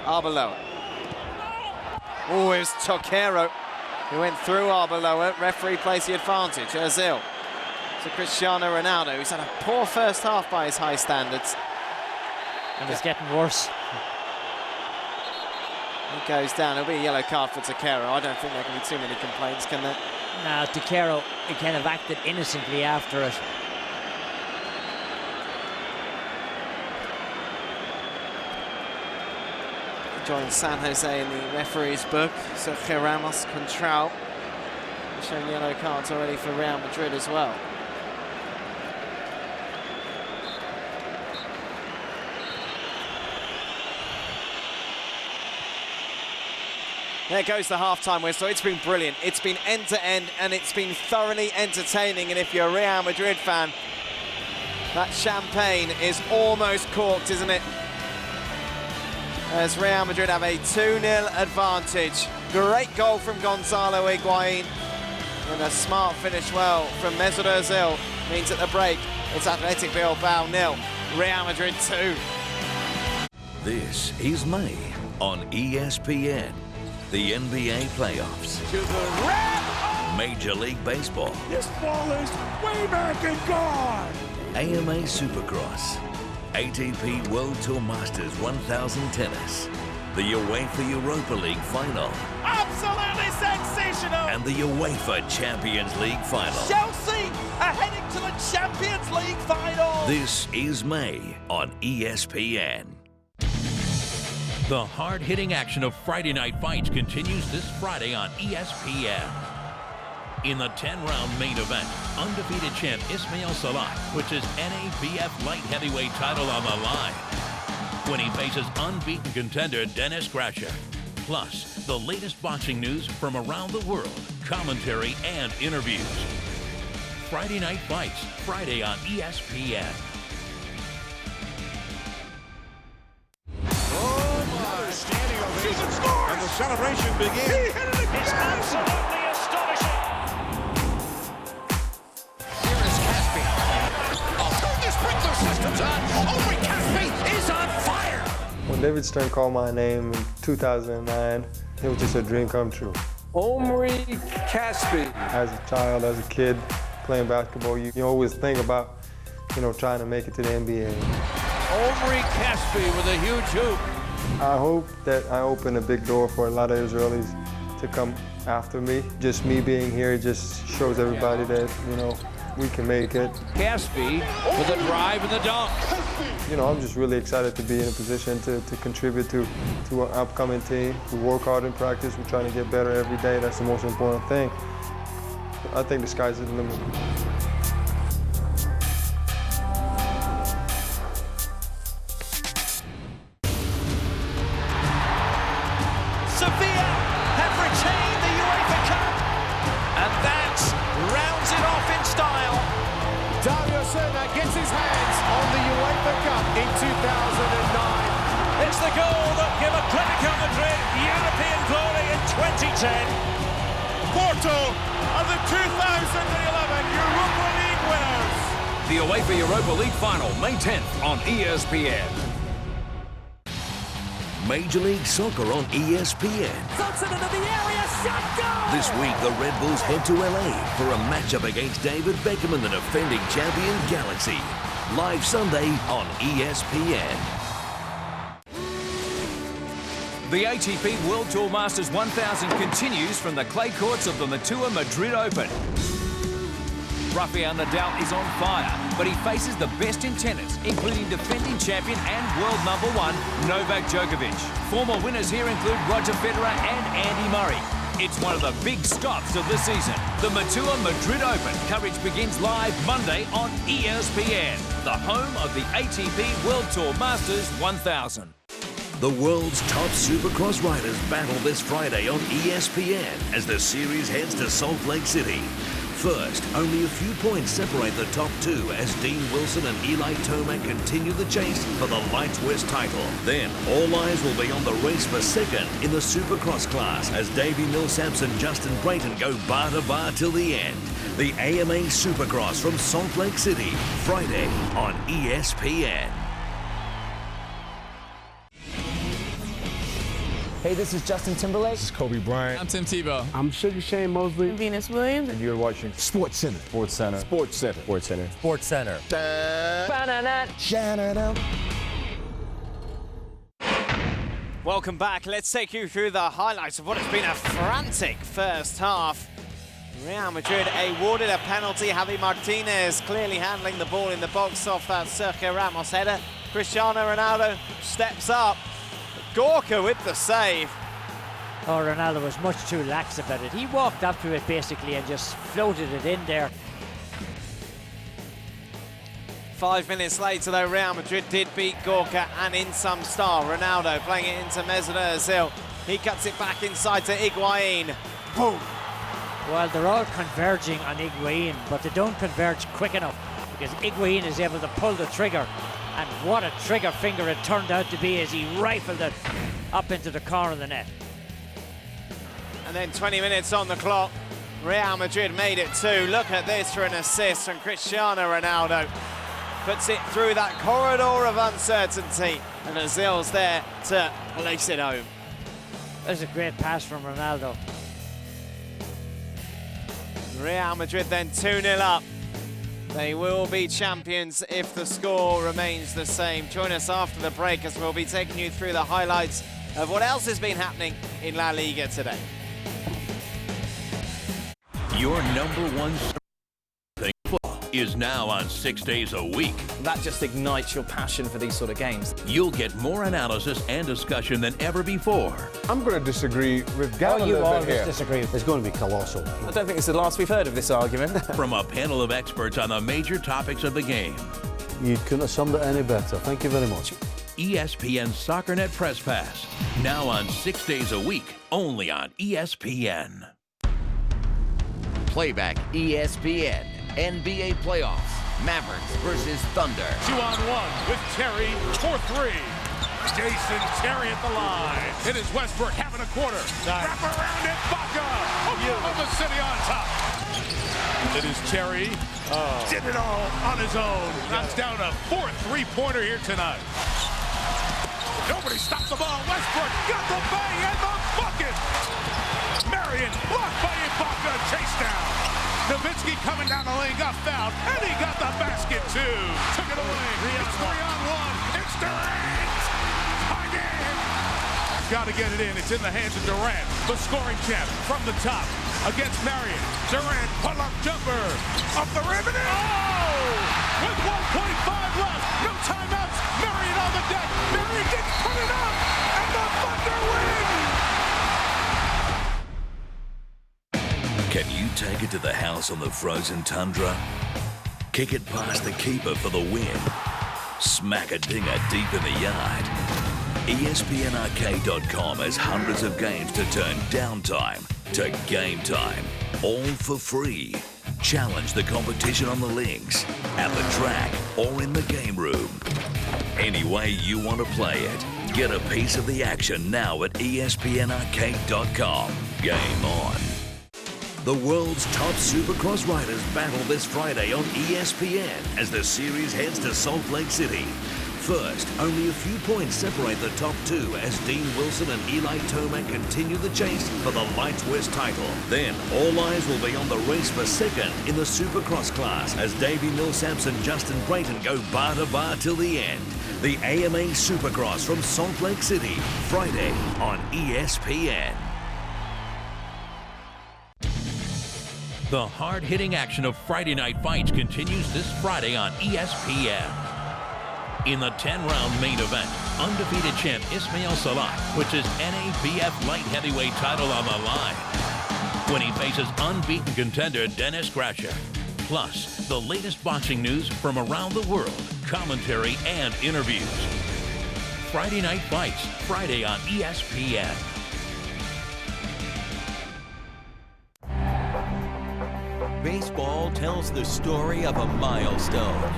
Arbeloa. Oh, it was Toquero who went through Arbeloa. Referee plays the advantage. Ozil to Cristiano Ronaldo, who's had a poor first half by his high standards. And it's getting worse. He goes down. It'll be a yellow card for Toquero. I don't think there can be too many complaints, can there? Now, Toquero, he kind of acted innocently after it. Joined San Jose in the referee's book. Sergio Ramos Contral showing yellow cards already for Real Madrid as well. There goes the half-time whistle. It's been brilliant. It's been end-to-end, and it's been thoroughly entertaining. And if you're a Real Madrid fan, that champagne is almost corked, isn't it? As Real Madrid have a 2-0 advantage. Great goal from Gonzalo Higuain. And a smart finish well from Mesut Ozil. Means at the break, it's Athletic Bilbao 0, Real Madrid 2. This is May on ESPN. The NBA playoffs. To the red. Major League Baseball. This ball is way back and gone. AMA Supercross. ATP World Tour Masters 1000 Tennis. The UEFA Europa League Final. Absolutely sensational. And the UEFA Champions League Final. Chelsea are heading to the Champions League Final. This is May on ESPN. The hard-hitting action of Friday Night Fights continues this Friday on ESPN. In the 10-round main event, undefeated champ Ismail Salah puts his NABF light heavyweight title on the line when he faces unbeaten contender Dennis Grasher. Plus, the latest boxing news from around the world, commentary and interviews. Friday Night Fights, Friday on ESPN. Standing ovation, and the celebration begins. He hit it again. It's absolutely astonishing. Here is Caspi. Oh, turn the sprinkler systems on. Omri Caspi is on fire. When David Stern called my name in 2009, it was just a dream come true. Omri Caspi. As a child, as a kid, playing basketball, you always think about, trying to make it to the NBA. Omri Caspi with a huge hoop. I hope that I open a big door for a lot of Israelis to come after me. Just me being here just shows everybody that, we can make it. Caspi with a drive and the dunk. I'm just really excited to be in a position to contribute to our upcoming team. We work hard in practice. We're trying to get better every day. That's the most important thing. I think the sky's the limit. Sevilla have retained the UEFA Cup, and that rounds it off in style. Dario Serna gets his hands on the UEFA Cup in 2009. It's the goal that gave Atletico Madrid European glory in 2010. Porto are the 2011 Europa League winners. The UEFA Europa League Final, May 10th on ESPN. Major League Soccer on ESPN. Floats it into the area, shot goal! This week, the Red Bulls head to LA for a matchup against David Beckham and the defending champion Galaxy. Live Sunday on ESPN. The ATP World Tour Masters 1000 continues from the clay courts of the Madrid Open. Rafael Nadal is on fire, but he faces the best in tennis, including defending champion and world #1 Novak Djokovic. Former winners here include Roger Federer and Andy Murray. It's one of the big stops of the season. The Madrid Open coverage begins live Monday on ESPN, the home of the ATP World Tour Masters 1000. The world's top Supercross riders battle this Friday on ESPN as the series heads to Salt Lake City. First, only a few points separate the top two as Dean Wilson and Eli Tomac continue the chase for the Lights West title. Then, all eyes will be on the race for second in the Supercross class as Davey Millsaps and Justin Brayton go bar to bar till the end. The AMA Supercross from Salt Lake City, Friday on ESPN. Hey, this is Justin Timberlake. This is Kobe Bryant. I'm Tim Tebow. I'm Sugar Shane Mosley. I'm Venus Williams. And you're watching Sports Center. Sports Center. Sports Center. Sports Center. Sports Center. Welcome back. Let's take you through the highlights of what has been a frantic first half. Real Madrid awarded a penalty. Javi Martinez clearly handling the ball in the box off that Sergio Ramos header. Cristiano Ronaldo steps up. Gorka with the save. Oh, Ronaldo was much too lax about it. He walked up to it basically and just floated it in there. 5 minutes later though, Real Madrid did beat Gorka and in some style. Ronaldo playing it into Mesut Ozil. He cuts it back inside to Higuain. Boom. Well, they're all converging on Higuain, but they don't converge quick enough because Higuain is able to pull the trigger. And what a trigger finger it turned out to be as he rifled it up into the corner of the net. And then 20 minutes on the clock. Real Madrid made it 2. Look at this for an assist from Cristiano Ronaldo. Puts it through that corridor of uncertainty. And Ozil's there to place it home. That's a great pass from Ronaldo. Real Madrid then 2-0 up. They will be champions if the score remains the same. Join us after the break as we'll be taking you through the highlights of what else has been happening in La Liga today. Your #1 thing is now on 6 days a week. That just ignites your passion for these sort of games. You'll get more analysis and discussion than ever before. I'm going to disagree with Gal a you little bit always here. disagree. It's going to be colossal. I don't think it's the last we've heard of this argument. From a panel of experts on the major topics of the game. You couldn't have summed it any better. Thank you very much. ESPN SoccerNet Press Pass. Now on 6 days a week, only on ESPN. Playback ESPN. NBA playoffs. Mavericks versus Thunder. 2-on-1 with Terry for 3. Jason Terry at the line. It is Westbrook having a quarter. Nice. Wrap around it, Baca. Oklahoma City on top. It is Terry. Did it all on his own. Knocks down a 4th three-pointer here tonight. Nobody stopped the ball. Westbrook got the bang and the bucket. Marion blocked by Ibaka. Chase down. Nowitzki coming down the lane, got fouled, and he got the basket too. Took it away. It's 3-on-1. It's Durant. Tie game. Got to get it in. It's in the hands of Durant, the scoring champ from the top against Marion. Durant pull-up jumper up the rim and with 1.5 left, no timeouts. Marion on the deck. Marion didn't put it up, and the Thunder win. Can you take it to the house on the frozen tundra? Kick it past the keeper for the win. Smack a dinger deep in the yard. ESPNarcade.com has hundreds of games to turn downtime to game time, all for free. Challenge the competition on the links, at the track, or in the game room. Any way you want to play it, get a piece of the action now at ESPNarcade.com. Game on. The world's top Supercross riders battle this Friday on ESPN as the series heads to Salt Lake City. First, only a few points separate the top two as Dean Wilson and Eli Tomac continue the chase for the Lights West title. Then, all eyes will be on the race for second in the Supercross class as Davey Millsaps and Justin Brayton go bar to bar till the end. The AMA Supercross from Salt Lake City, Friday on ESPN. The hard-hitting action of Friday night fights continues this Friday on ESPN. In the 10-round main event, undefeated champ Ismail Salah puts his NABF light heavyweight title on the line when he faces unbeaten contender Dennis Gracia. Plus, the latest boxing news from around the world, commentary and interviews. Friday Night Fights, Friday on ESPN. Baseball tells the story of a milestone.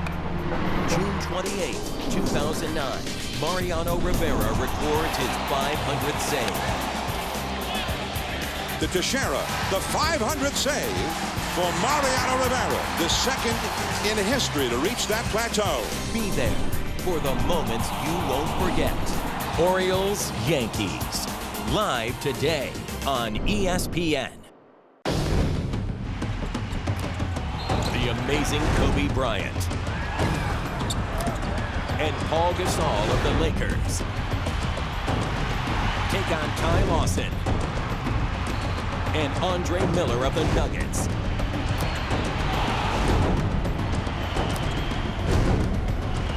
June 28, 2009, Mariano Rivera records his 500th save. The Teixeira, the 500th save for Mariano Rivera, the second in history to reach that plateau. Be there for the moments you won't forget. Orioles, Yankees, live today on ESPN. The amazing Kobe Bryant and Paul Gasol of the Lakers take on Ty Lawson and Andre Miller of the Nuggets.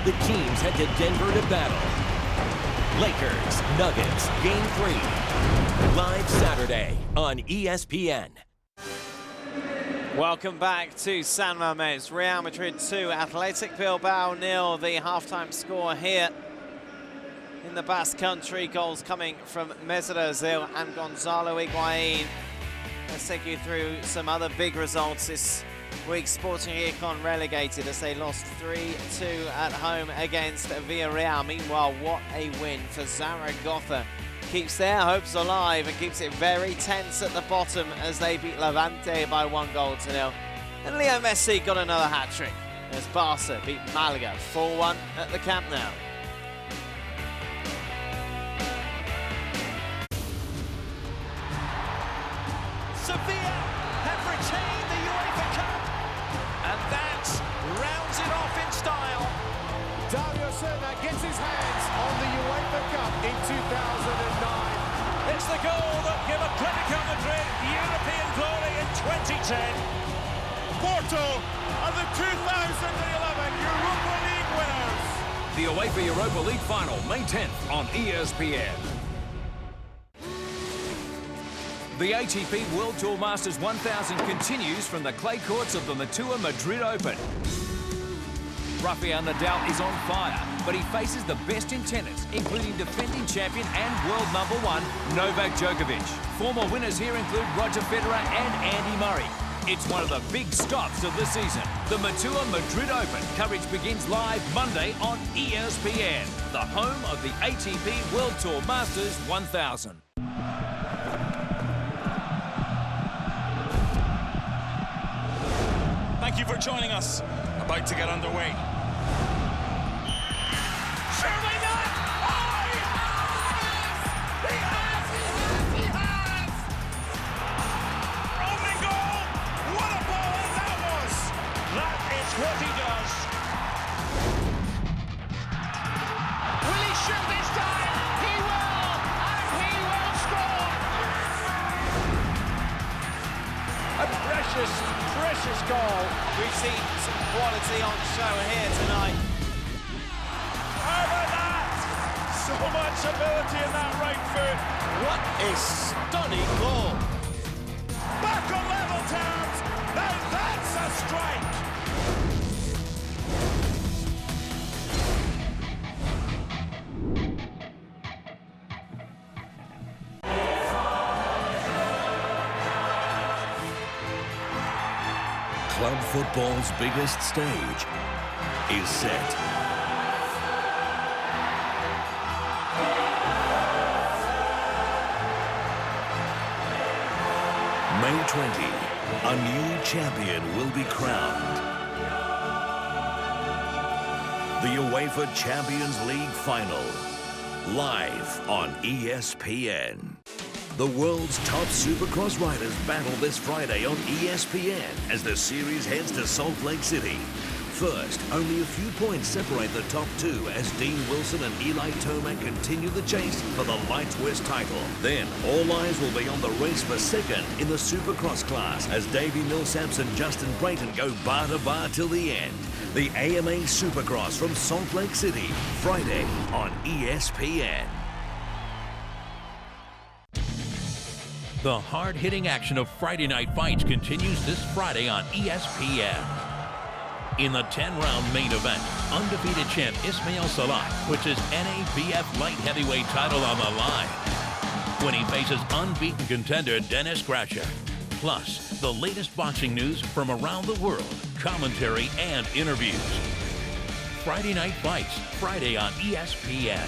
The teams head to Denver to battle. Lakers, Nuggets, Game 3. Live Saturday on ESPN. Welcome back to San Mamés. Real Madrid 2, Athletic Bilbao 0. The halftime score here in the Basque Country. Goals coming from Mesut Ozil and Gonzalo Higuain. Let's take you through some other big results this week. Sporting Gijón relegated as they lost 3-2 at home against Villarreal. Meanwhile, what a win for Zaragoza. Keeps their hopes alive and keeps it very tense at the bottom as they beat Levante by 1-0. And Leo Messi got another hat-trick as Barca beat Malaga 4-1 at the Camp Nou. Sevilla have retained the UEFA Cup, and that rounds it off in style. Dario Serna gets his hands on the UEFA Cup in 2009. It's the goal that gave Atletico Madrid European glory in 2010. Porto are the 2011 Europa League winners. The UEFA Europa League final, May 10th on ESPN. The ATP World Tour Masters 1000 continues from the clay courts of the Madrid Open. Rafael Nadal is on fire, but he faces the best in tennis, including defending champion and world #1, Novak Djokovic. Former winners here include Roger Federer and Andy Murray. It's one of the big stops of the season. The Madrid Open coverage begins live Monday on ESPN, the home of the ATP World Tour Masters 1000. Thank you for joining us. About to get underway. Surely not! Oh, he has! He has! Open goal! What a ball that was! That is what he does. Will he shoot this time? He will! And he will score! A precious goal. We've seen some quality on show here tonight. How about that? So much ability in that right foot. What a stunning goal. Back on level terms. Now that's a strike. Club football's biggest stage is set. May 20, a new champion will be crowned. the UEFA Champions League Final, live on ESPN. The world's top Supercross riders battle this Friday on ESPN as the series heads to Salt Lake City. First, only a few points separate the top two as Dean Wilson and Eli Tomac continue the chase for the light twist title. Then, all eyes will be on the race for second in the Supercross class as Davey Millsaps and Justin Brayton go bar to bar till the end. The AMA Supercross from Salt Lake City, Friday on ESPN. The hard-hitting action of Friday night fights continues this Friday on ESPN. In the 10-round main event, undefeated champ Ismail Salah puts his NABF light heavyweight title on the line when he faces unbeaten contender Dennis Grasher. Plus, the latest boxing news from around the world, commentary and interviews. Friday Night Fights, Friday on ESPN.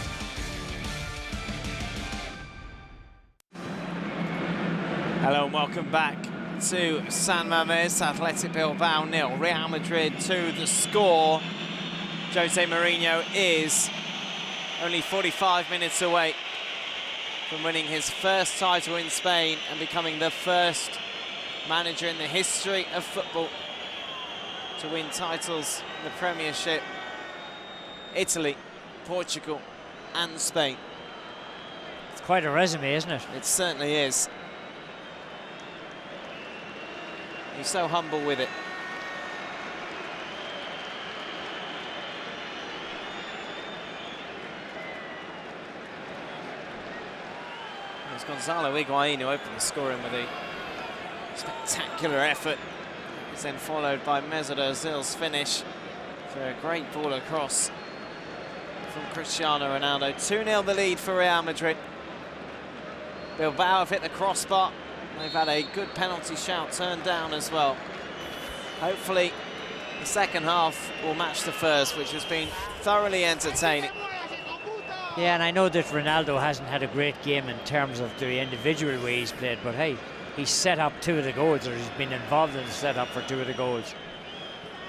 Hello and welcome back to San Mamés. Athletic Bilbao 0, Real Madrid 2 the score. Jose Mourinho is only 45 minutes away from winning his first title in Spain and becoming the first manager in the history of football to win titles in the Premiership, Italy, Portugal and Spain. It's quite a resume, isn't it? It certainly is. He's so humble with it. It's Gonzalo Higuain who opened the scoring with a spectacular effort. It's then followed by Mesut Ozil's finish for a great ball across from Cristiano Ronaldo. 2-0 the lead for Real Madrid. Bilbao have hit the crossbar. They've had a good penalty shout turned down as well. Hopefully the second half will match the first, which has been thoroughly entertaining. Yeah, and I know that Ronaldo hasn't had a great game in terms of the individual way he's played, but hey, he's set up 2 of the goals, or he's been involved in the setup for 2 of the goals.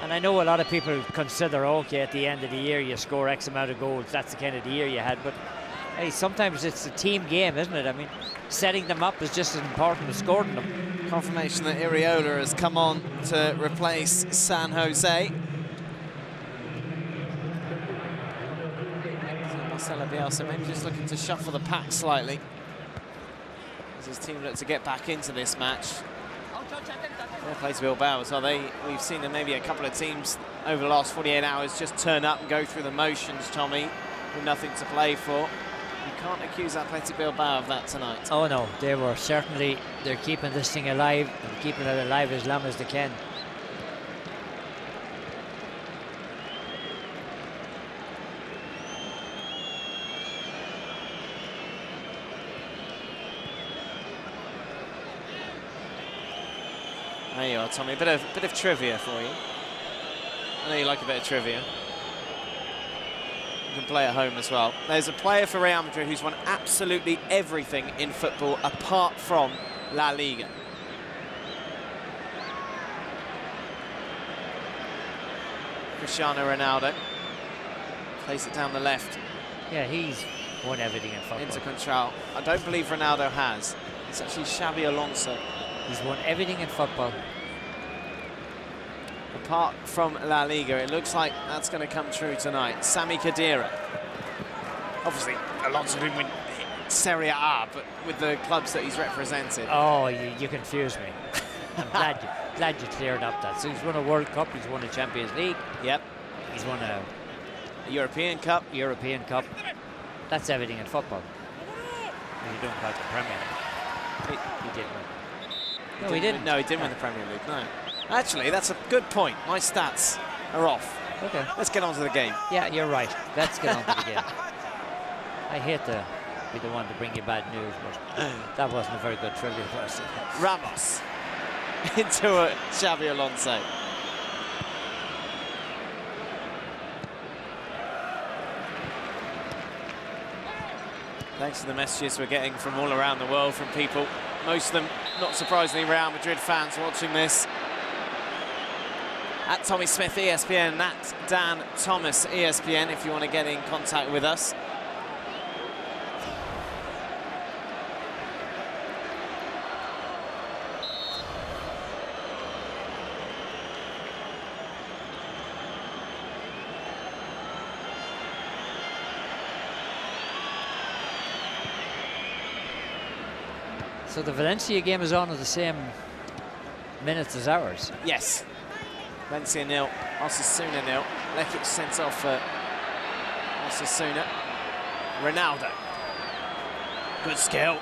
And I know a lot of people consider, okay, at the end of the year you score X amount of goals, that's the kind of the year you had, but hey, sometimes it's a team game, isn't it? I mean, setting them up is just as important as scoring them. Confirmation that Iriola has come on to replace San Jose. So Marcelo Bielsa maybe just looking to shuffle the pack slightly as his team look to get back into this match. Fair play to Bilbao as well. We've seen them maybe a couple of teams over the last 48 hours just turn up and go through the motions, Tommy, with nothing to play for. You can't accuse Athletic Bilbao of that tonight. Oh no, they were certainly, they're keeping this thing alive and keeping it alive as long as they can. There you are, Tommy. A bit of trivia for you. I know you like a bit of trivia. You can play at home as well. There's a player for Real Madrid who's won absolutely everything in football apart from La Liga. Cristiano Ronaldo. Plays it down the left. Yeah, he's won everything in football. Into control. I don't believe Ronaldo has. It's actually Xabi Alonso. He's won everything in football. Apart from La Liga, it looks like that's going to come true tonight. Sami Khedira. Obviously, Alonso didn't win Serie A, but with the clubs that he's represented. Oh, you confuse me. I'm glad you cleared up that. So he's won a World Cup, he's won a Champions League. Yep. He's won a European Cup. European Cup. That's everything in football. You don't count the Premier League. He did win. No, he didn't. No, he didn't win the Premier League, no. Actually, that's a good point. My stats are off. Okay. Let's get on to the game. Yeah, you're right. Let's get on to the game. I hate to be the one to bring you bad news, but that wasn't a very good trivia question. Ramos into Xabi Alonso. Thanks to the messages we're getting from all around the world from people, most of them, not surprisingly, Real Madrid fans watching this. At Tommy Smith ESPN, at Dan Thomas ESPN if you want to get in contact with us. So the Valencia game is on at the same minutes as ours. Yes. Valencia 0, Osasuna 0. Lekic sent off for Osasuna. Ronaldo. Good skill.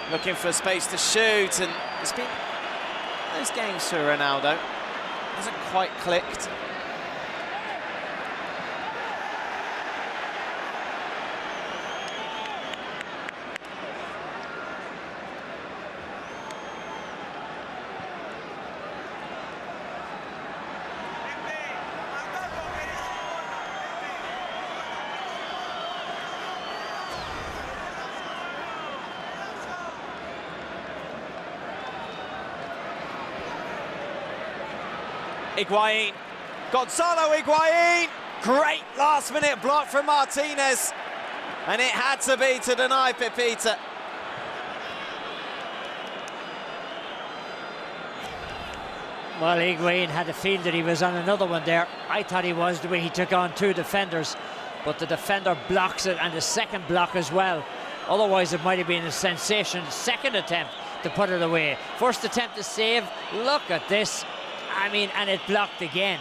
Looking for space to shoot, and it's been those games for Ronaldo. Hasn't quite clicked. Higuain, Gonzalo Higuain, great last minute block from Martinez, and it had to be to deny Pepita. Well, Higuain had a feel that he was on another one there. I thought he was, the way he took on two defenders, but the defender blocks it, and the second block as well. Otherwise it might have been a sensational second attempt to put it away. First attempt to save, look at this. I mean, and it blocked again.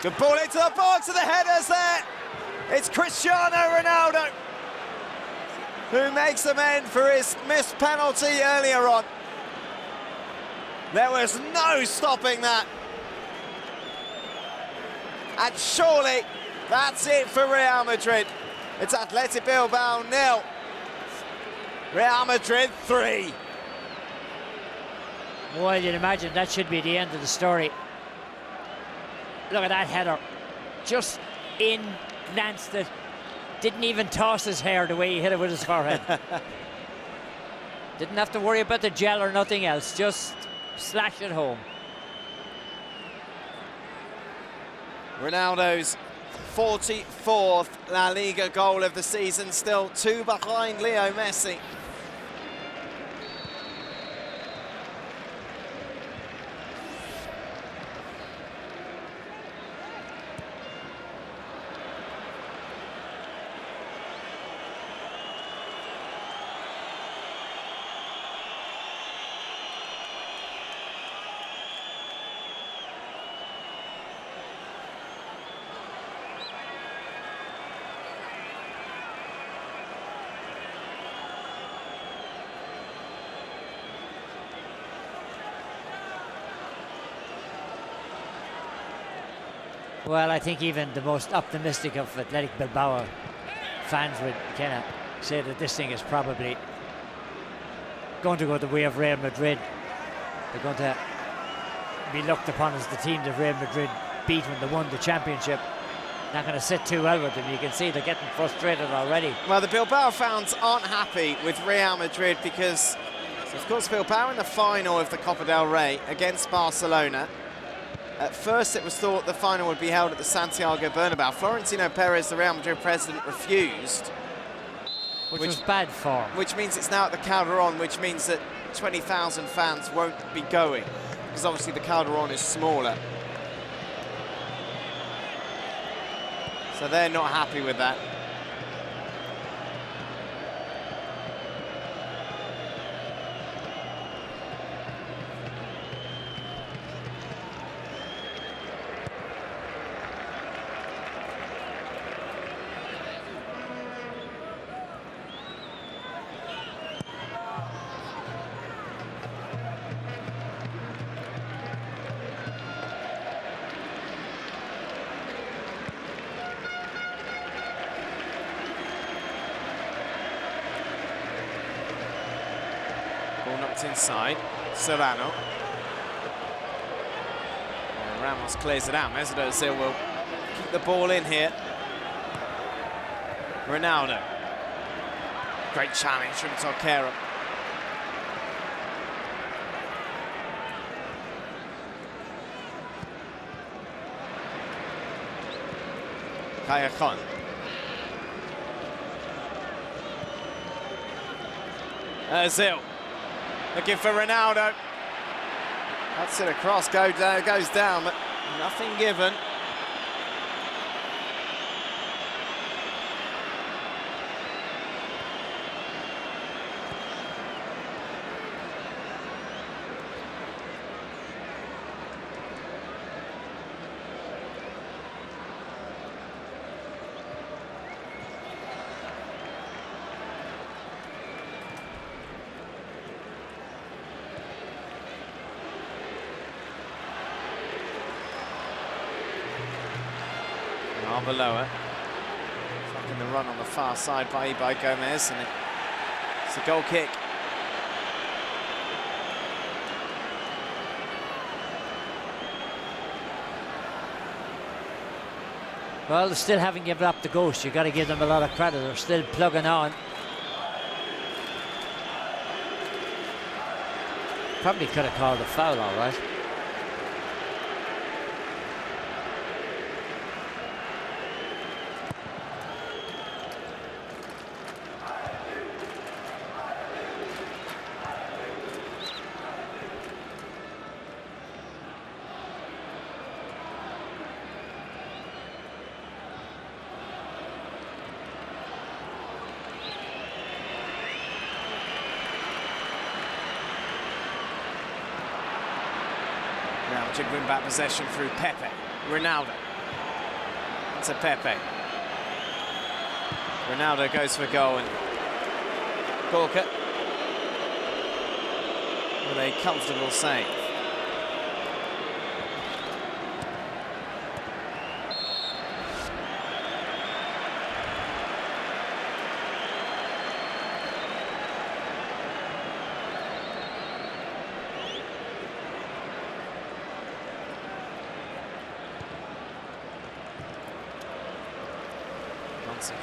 Good ball into the box, and the header's there. It's Cristiano Ronaldo who makes amends for his missed penalty earlier on. There was no stopping that. And surely that's it for Real Madrid. It's Athletic Bilbao 0, Real Madrid 3. Well, you'd imagine that should be the end of the story. Look at that header. Just glanced it. Didn't even toss his hair the way he hit it with his forehead. Didn't have to worry about the gel or nothing else. Just slash it home. Ronaldo's 44th La Liga goal of the season, still 2 behind Leo Messi. Well, I think even the most optimistic of Athletic Bilbao fans would kind of say that this thing is probably going to go the way of Real Madrid. They're going to be looked upon as the team that Real Madrid beat when they won the championship. Not going to sit too well with them. You can see they're getting frustrated already. Well, the Bilbao fans aren't happy with Real Madrid because, of course, Bilbao in the final of the Copa del Rey against Barcelona. At first, it was thought the final would be held at the Santiago Bernabeu. Florentino Perez, the Real Madrid president, refused. Which was bad form. Which means it's now at the Calderon, which means that 20,000 fans won't be going, because obviously the Calderon is smaller. So they're not happy with that. Ball knocked inside, Serrano. And Ramos clears it out. Mesut Ozil will keep the ball in here. Ronaldo. Great challenge from Torquero. Callejon. Ozil looking for Ronaldo. That's it across, goes down, but nothing given. Below it. Fucking the run on the far side by Gomez, and it's a goal kick. Well, they still haven't given up the ghost. You've got to give them a lot of credit. They're still plugging on. Probably could have called a foul, all right. Madrid win back possession through Pepe. Ronaldo. It's a Pepe. Ronaldo goes for goal, and Gorka with a comfortable save.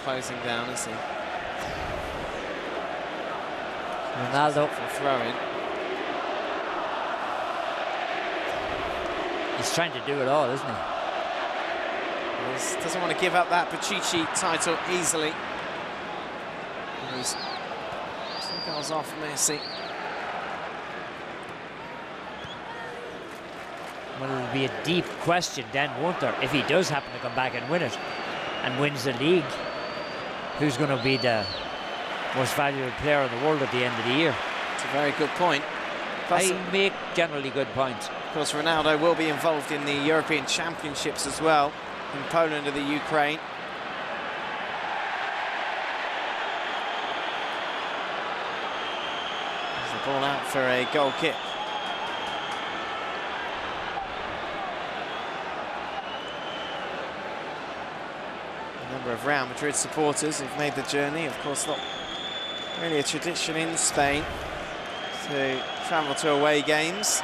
Closing down, is he? Ronaldo for throw-in. He's trying to do it all, isn't he? He doesn't want to give up that Pichichi title easily. He's 2 goals off Messi. Well, it'll be a deep question then, won't there, if he does happen to come back and win it, and wins the league. Who's going to be the most valuable player in the world at the end of the year? It's a very good point. I make generally good points. Of course, Ronaldo will be involved in the European Championships as well, in Poland and the Ukraine. There's the ball out for a goal kick. Number of Real Madrid supporters who've made the journey. Of course, not really a tradition in Spain to travel to away games.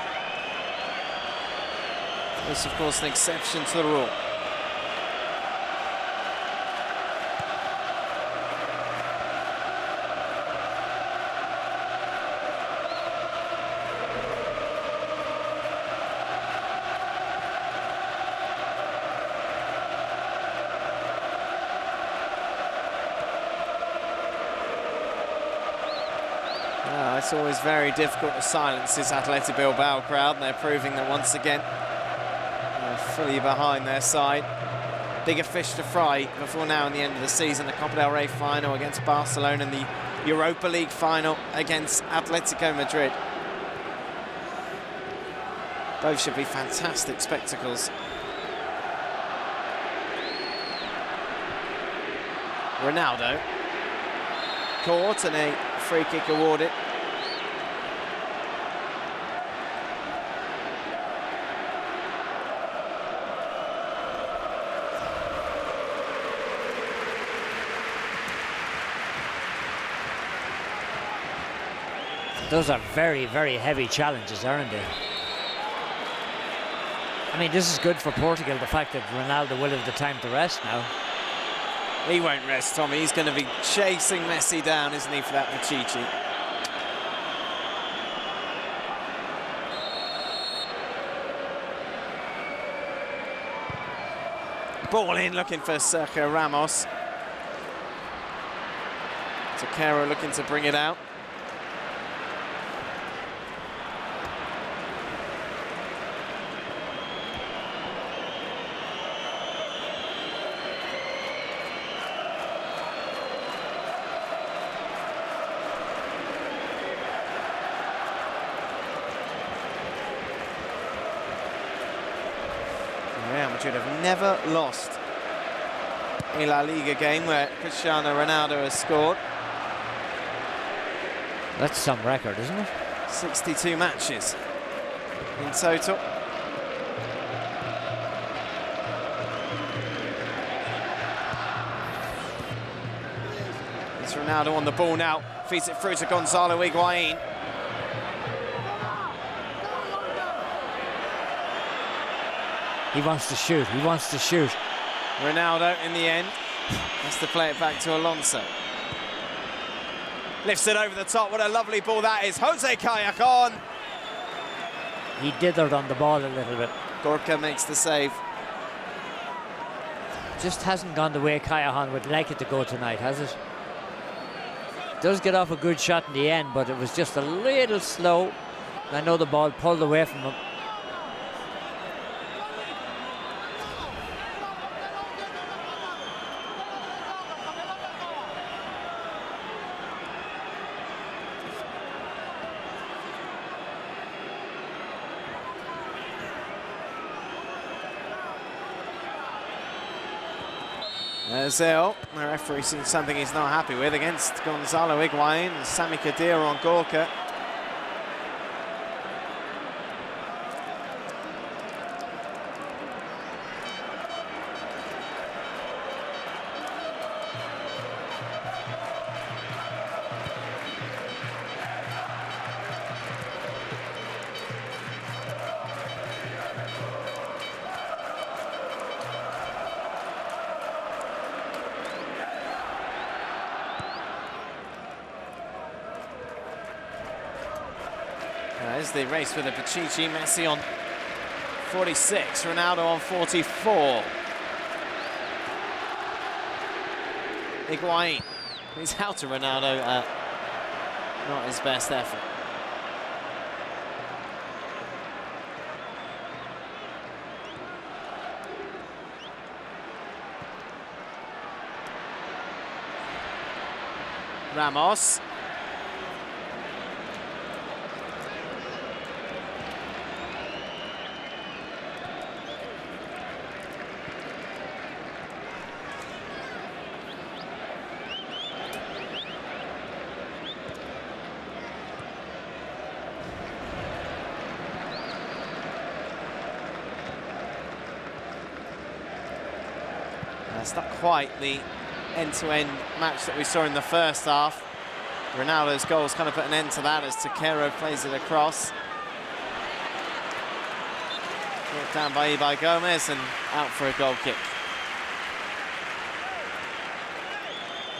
This, of course, an exception to the rule. It's always very difficult to silence this Athletic Bilbao crowd, and they're proving that once again they're fully behind their side. Bigger fish to fry before now and the end of the season. The Copa del Rey final against Barcelona and the Europa League final against Atletico Madrid. Both should be fantastic spectacles. Ronaldo caught and a free kick awarded. Those are very, very heavy challenges, aren't they? I mean, this is good for Portugal, the fact that Ronaldo will have the time to rest now. He won't rest, Tommy. He's going to be chasing Messi down, isn't he, for that Pichichi? Ball in, looking for Sergio Ramos. Takero looking to bring it out. Real Madrid have never lost a La Liga game where Cristiano Ronaldo has scored. That's some record, isn't it? 62 matches in total. It's Ronaldo on the ball now. Feeds it through to Gonzalo Higuain. He wants to shoot. He wants to shoot. Ronaldo in the end has to play it back to Alonso. Lifts it over the top. What a lovely ball that is. Jose Callejon. He dithered on the ball a little bit. Gorka makes the save. Just hasn't gone the way Callejon would like it to go tonight, has it? Does get off a good shot in the end, but it was just a little slow. I know the ball pulled away from him. Ozil, the referee seeing something he's not happy with against Gonzalo Higuain and Sami Khedira on Gorka. There's the race with the Pichichi. Messi on 46, Ronaldo on 44. Higuain, he's out to Ronaldo at not his best effort. Ramos. It's not quite the end-to-end match that we saw in the first half. Ronaldo's goals kind of put an end to that as Takero plays it across. Brought down by Gomez and out for a goal kick.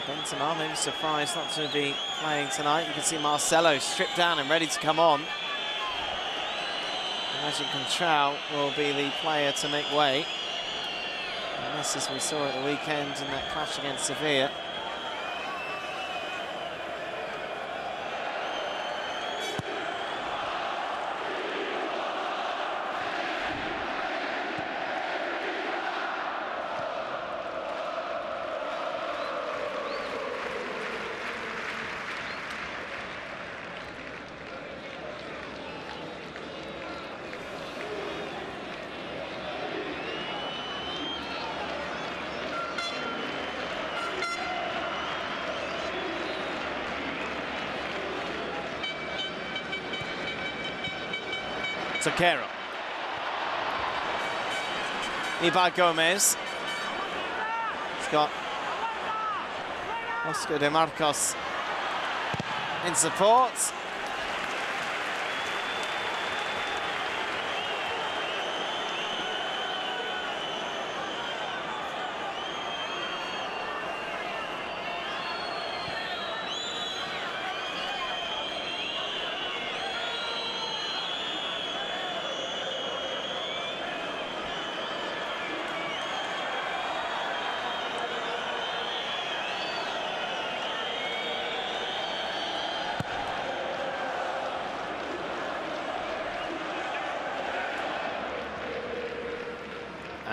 Benzema maybe surprised not to be playing tonight. You can see Marcelo stripped down and ready to come on. I imagine Contrao will be the player to make way. And this, as we saw at the weekend in that clash against Sevilla. Takero. Ibar Gomez. He's got Oscar de Marcos in support.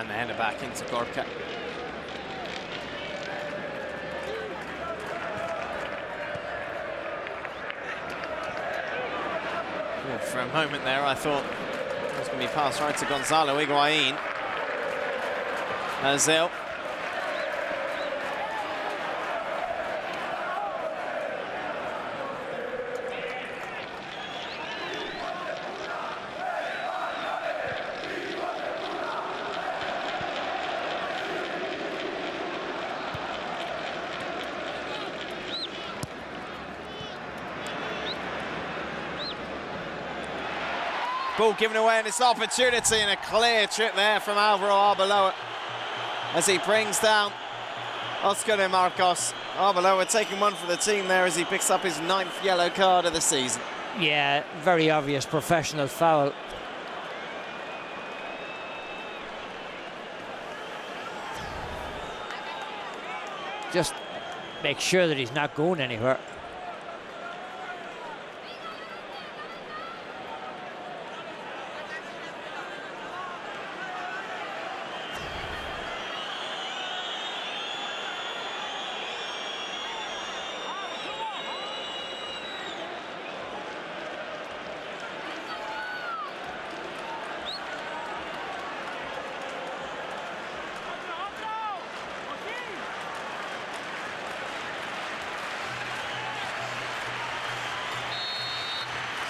And the header back into Gorka. Oh, for a moment there, I thought it was going to be passed right to Gonzalo Higuain. Ozil. Ball given away and it's opportunity, and a clear trip there from Alvaro Arbeloa as he brings down Oscar de Marcos. Arbeloa taking one for the team there as he picks up his 9th yellow card of the season. Yeah, very obvious professional foul. Just make sure that he's not going anywhere.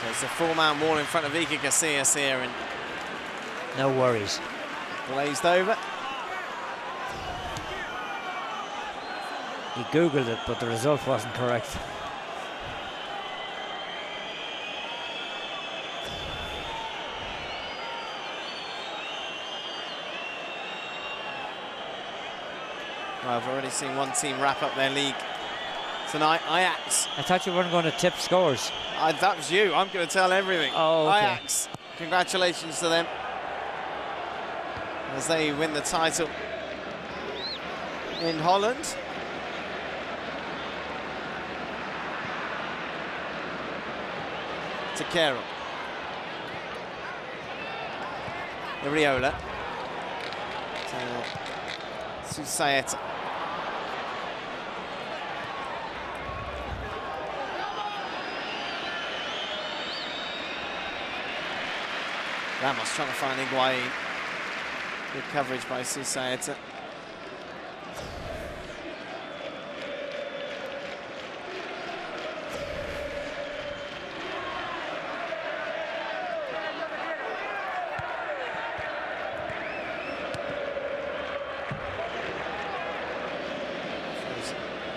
So it's a 4-man wall in front of Iker Casillas here, and no worries. Glazed over. He googled it, but the result wasn't correct. Well, I've already seen one team wrap up their league tonight, Ajax. I thought you weren't going to tip scores. That was you. I'm going to tell everything. Oh, okay. Ajax, congratulations to them as they win the title in Holland. To Carroll. Iriola. To Susaeta. Ramos trying to find Higuain. Good coverage by Susaeta.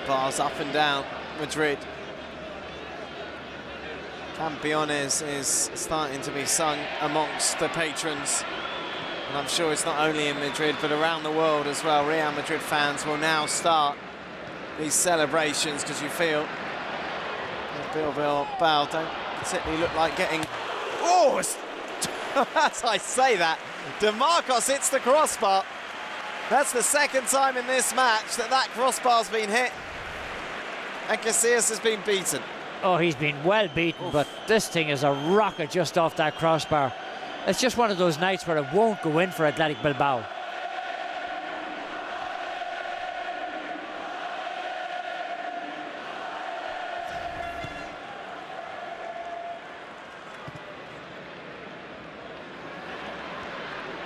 Bars up and down Madrid. Campeones is starting to be sung amongst the patrons, and I'm sure it's not only in Madrid but around the world as well. Real Madrid fans will now start these celebrations because you feel Bilbao don't particularly look like getting... Oh, as I say that, De Marcos hits the crossbar. That's the second time in this match that crossbar's been hit and Casillas has been beaten. Oh, he's been well beaten, oof. But this thing is a rocket just off that crossbar. It's just one of those nights where it won't go in for Athletic Bilbao.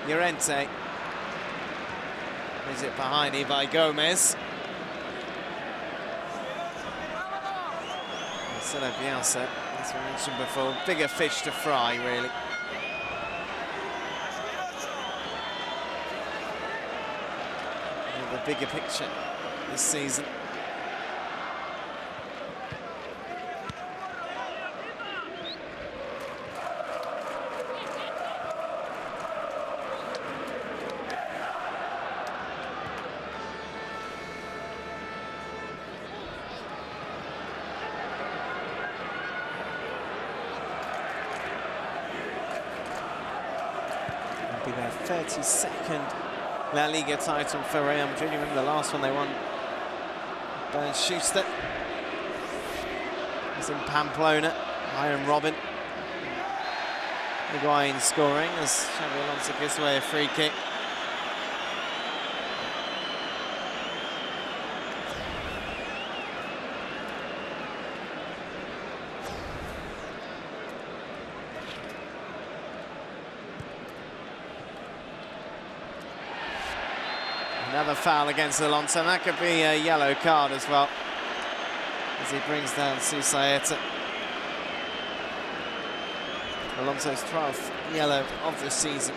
Llorente. Is it behind Ibai Gomez? Marcelo Bielsa, as we mentioned before, bigger fish to fry, really. The bigger picture this season. Be their 32nd La Liga title for Real Madrid. You remember the last one they won? Bernd Schuster was in Pamplona. Iron Robin. Higuain scoring as Xabi Alonso gives away a free kick. Another foul against Alonso, and that could be a yellow card as well, as he brings down Susaeta. Alonso's 12th yellow of the season.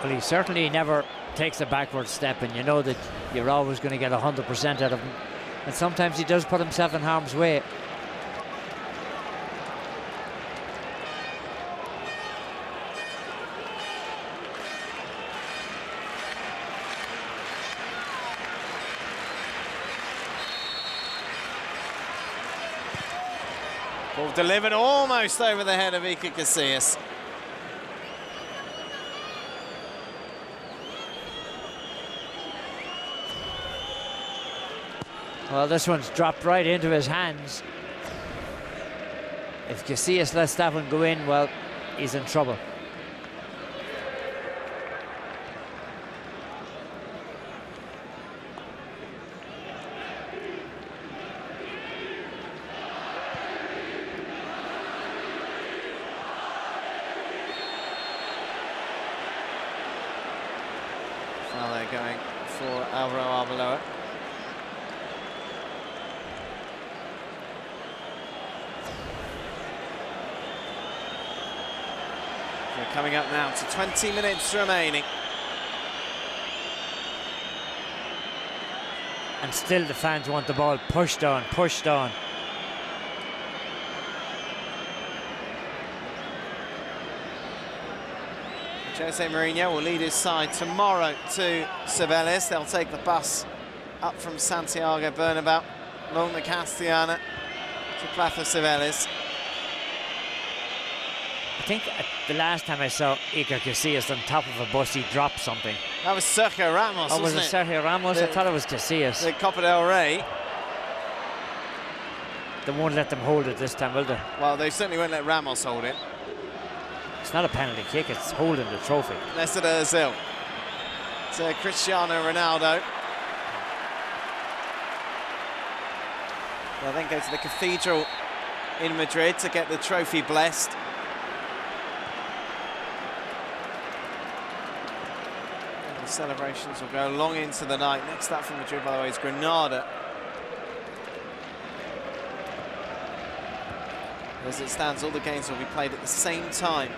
Well, he certainly never takes a backward step, and you know that you're always going to get 100% out of him. And sometimes he does put himself in harm's way. Ball delivered almost over the head of Iker Casillas. Well, this one's dropped right into his hands. If Casillas lets that one go in, well, he's in trouble. Now they're going for Alvaro Arbeloa. We're coming up now to 20 minutes remaining. And still the fans want the ball pushed on, pushed on. Jose Mourinho will lead his side tomorrow to Cibeles. They'll take the bus up from Santiago Bernabéu, along the Castellana to Plaza Cibeles. I think the last time I saw Iker Casillas on top of a bus, he dropped something. That was Sergio Ramos, Oh, was it wasn't Sergio Ramos? I thought it was Casillas. The Copa del Rey. They won't let them hold it this time, will they? Well, they certainly won't let Ramos hold it. It's not a penalty kick, it's holding the trophy. Mesut Ozil to Cristiano Ronaldo. They'll then go to the cathedral in Madrid to get the trophy blessed. And the celebrations will go long into the night. Next up from Madrid, by the way, is Granada. As it stands, all the games will be played at the same time.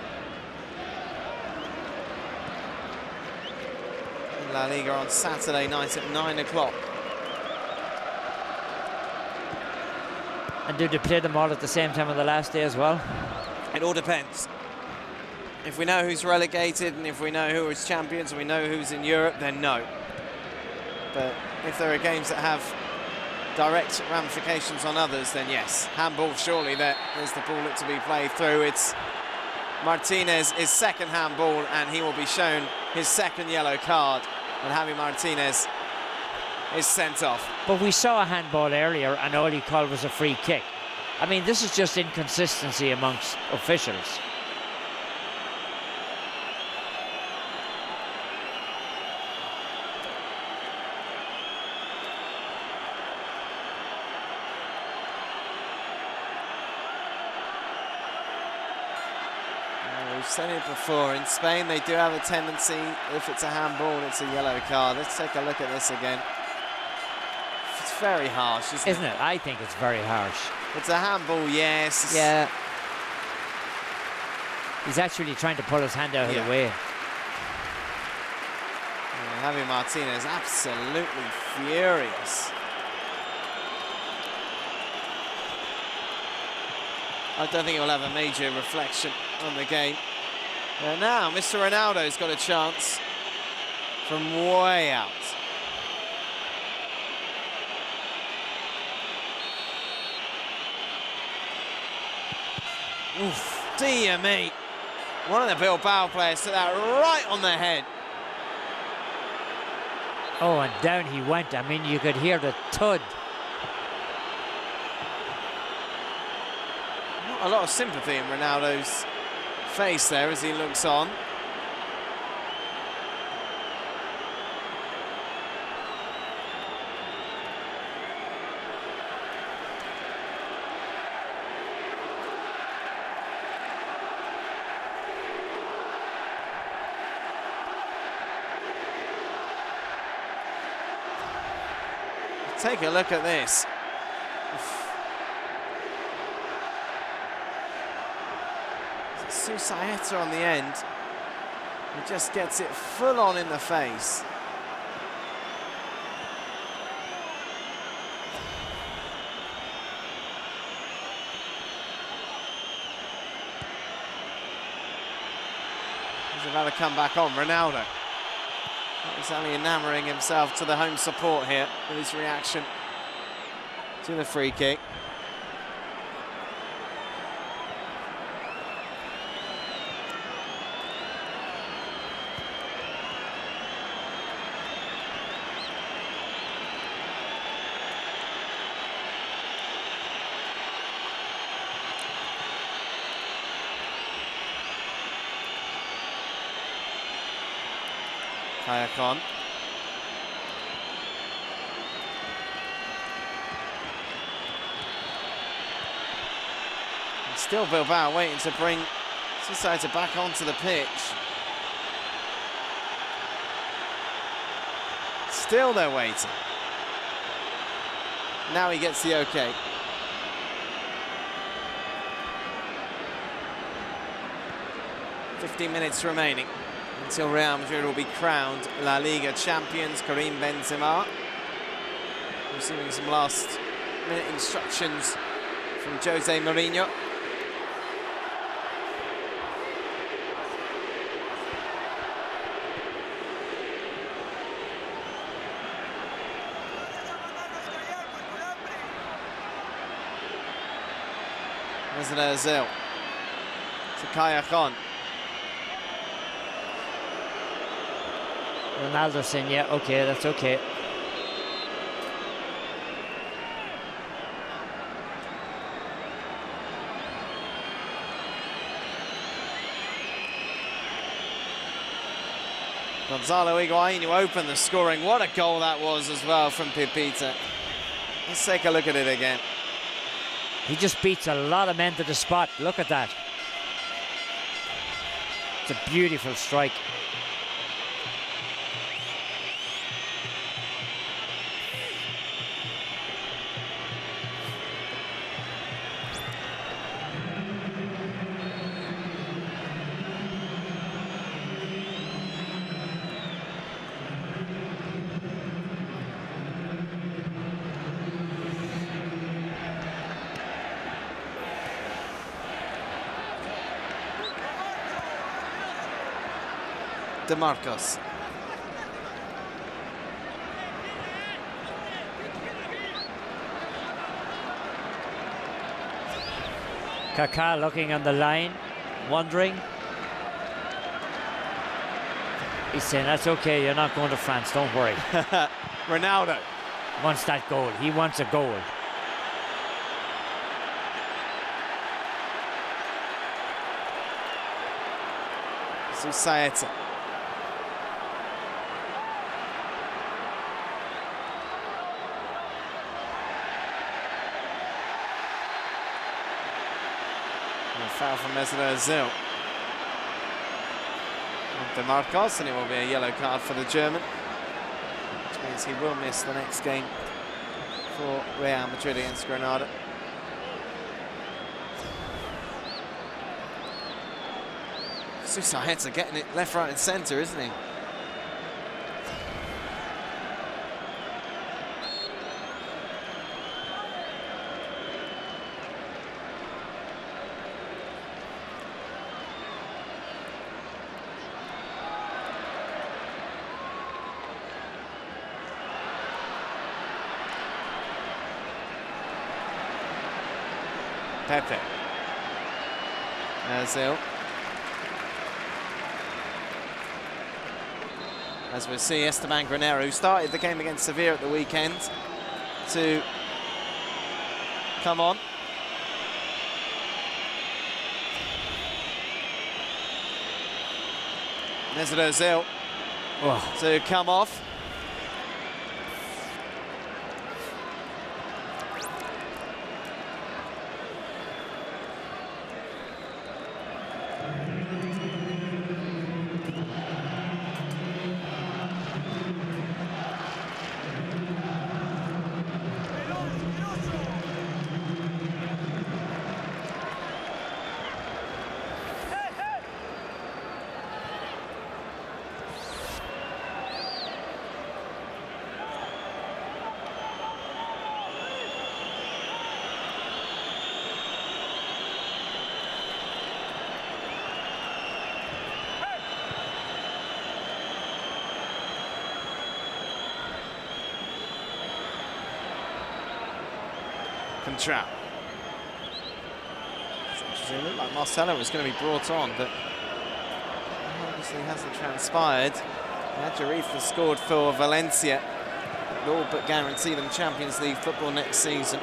In La Liga on Saturday night at 9 o'clock. And do they play them all at the same time on the last day as well? It all depends. If we know who's relegated and if we know who is champions and we know who's in Europe, then no. But if there are games that have direct ramifications on others, then yes. Handball, surely there's the ball to be played through. It's Martinez's second handball, and he will be shown his second yellow card, and Javi Martinez is sent off. But we saw a handball earlier and all he called was a free kick. I mean, this is just inconsistency amongst officials. We've said it before, in Spain they do have a tendency, if it's a handball, it's a yellow card. Let's take a look at this again. It's very harsh, isn't it? I think it's very harsh. It's a handball, yes. Yeah. He's actually trying to pull his hand out of the way. Yeah, Javi Martinez absolutely furious. I don't think it will have a major reflection on the game. And now Mr. Ronaldo's got a chance from way out. Oof, dear me. One of the Bilbao players took that right on the head. Oh, and down he went. I mean, you could hear the thud. Not a lot of sympathy in Ronaldo's face there as he looks on. Take a look at this. Susaeta on the end. He just gets it full on in the face. He's about to come back on, Ronaldo. Not exactly enamouring himself to the home support here with his reaction to the free kick. Kayakon. Still Bilbao waiting to bring Susaeta back onto the pitch. Still they're waiting. Now he gets the okay. "15 minutes remaining until Real Madrid will be crowned La Liga champions. Karim Benzema receiving some last-minute instructions from Jose Mourinho. Mesut Ozil to Kayakon. Ronaldo saying, yeah, okay, that's okay. Gonzalo Higuain, who opened the scoring. What a goal that was as well from Pipita. Let's take a look at it again. He just beats a lot of men to the spot. Look at that. It's a beautiful strike. De Marcos. Kaká looking on the line, wondering. He's saying, that's okay, you're not going to France, don't worry. Ronaldo wants that goal. He wants a goal. Susaeta. Foul from Mesut Ozil. De Marcos, and it will be a yellow card for the German, which means he will miss the next game for Real Madrid against Granada. Susaeta getting it left, right and centre, isn't he? Pepe. Ozil. As we see, Esteban Granero, who started the game against Sevilla at the weekend, to come on. Mesut Ozil to come off. Contrao. It looked like Marcelo was going to be brought on, but obviously hasn't transpired. Madrid has scored for Valencia. It'll all but guarantee them Champions League football next season.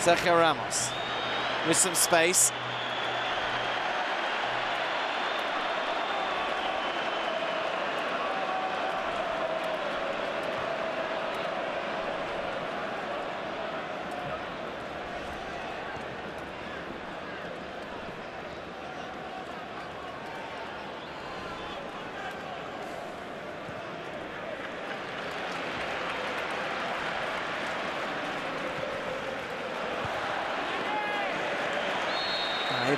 Sergio Ramos with some space.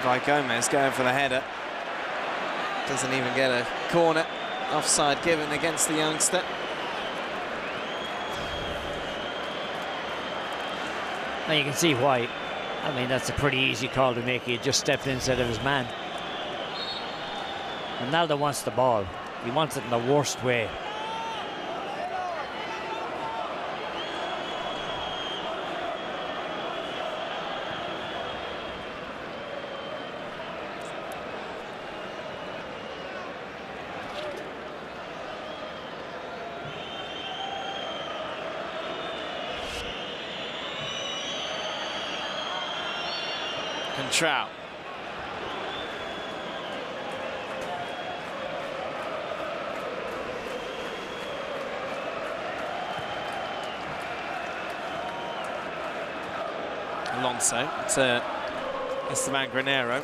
By Gomez going for the header. Doesn't even get a corner. Offside given against the youngster. Now you can see why. I mean, that's a pretty easy call to make. He just stepped instead of his man. Ronaldo wants the ball. He wants it in the worst way. Contrao. Alonso to Esteban Granero.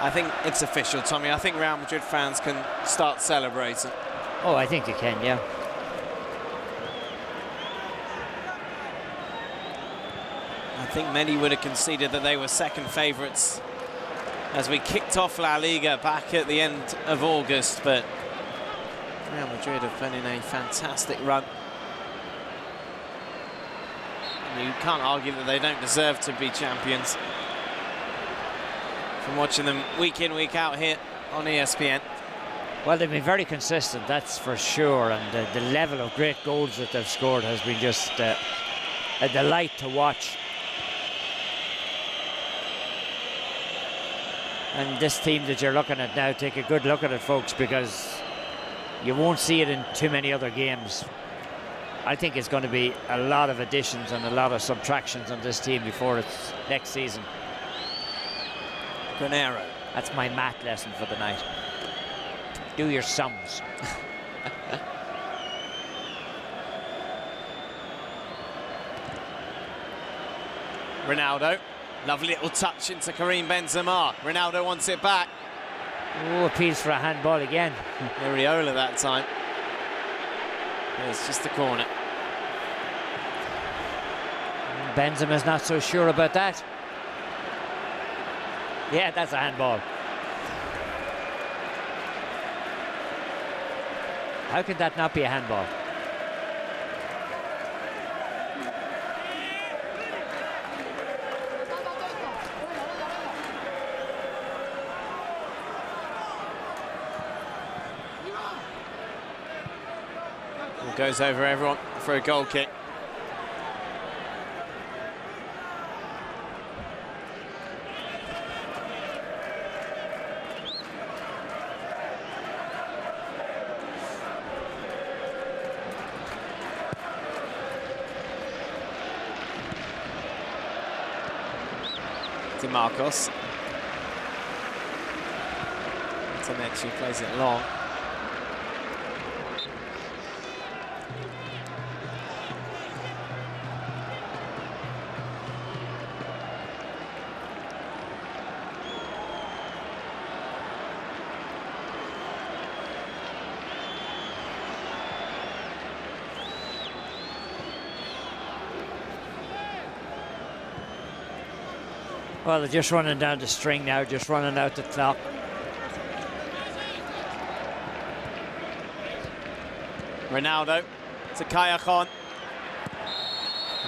I think it's official, Tommy. I think Real Madrid fans can start celebrating. Oh, I think they can, yeah. I think many would have conceded that they were second favourites as we kicked off La Liga back at the end of August, but Real Madrid have been in a fantastic run. And you can't argue that they don't deserve to be champions from watching them week in, week out here on ESPN. Well, they've been very consistent, that's for sure, and the level of great goals that they've scored has been just a delight to watch. And this team that you're looking at now, take a good look at it, folks, because you won't see it in too many other games. I think it's going to be a lot of additions and a lot of subtractions on this team before it's next season. Granero. That's my math lesson for the night. Do your sums. Ronaldo. Lovely little touch into Karim Benzema. Ronaldo wants it back. Oh, appeals for a handball again. Areola that time. It's just a corner. Benzema's not so sure about that. Yeah, that's a handball. How could that not be a handball? Goes over everyone for a goal kick. To Marcos. Tanechi plays it long. Well, they're just running down the string now, just running out the clock. Ronaldo to Callejon.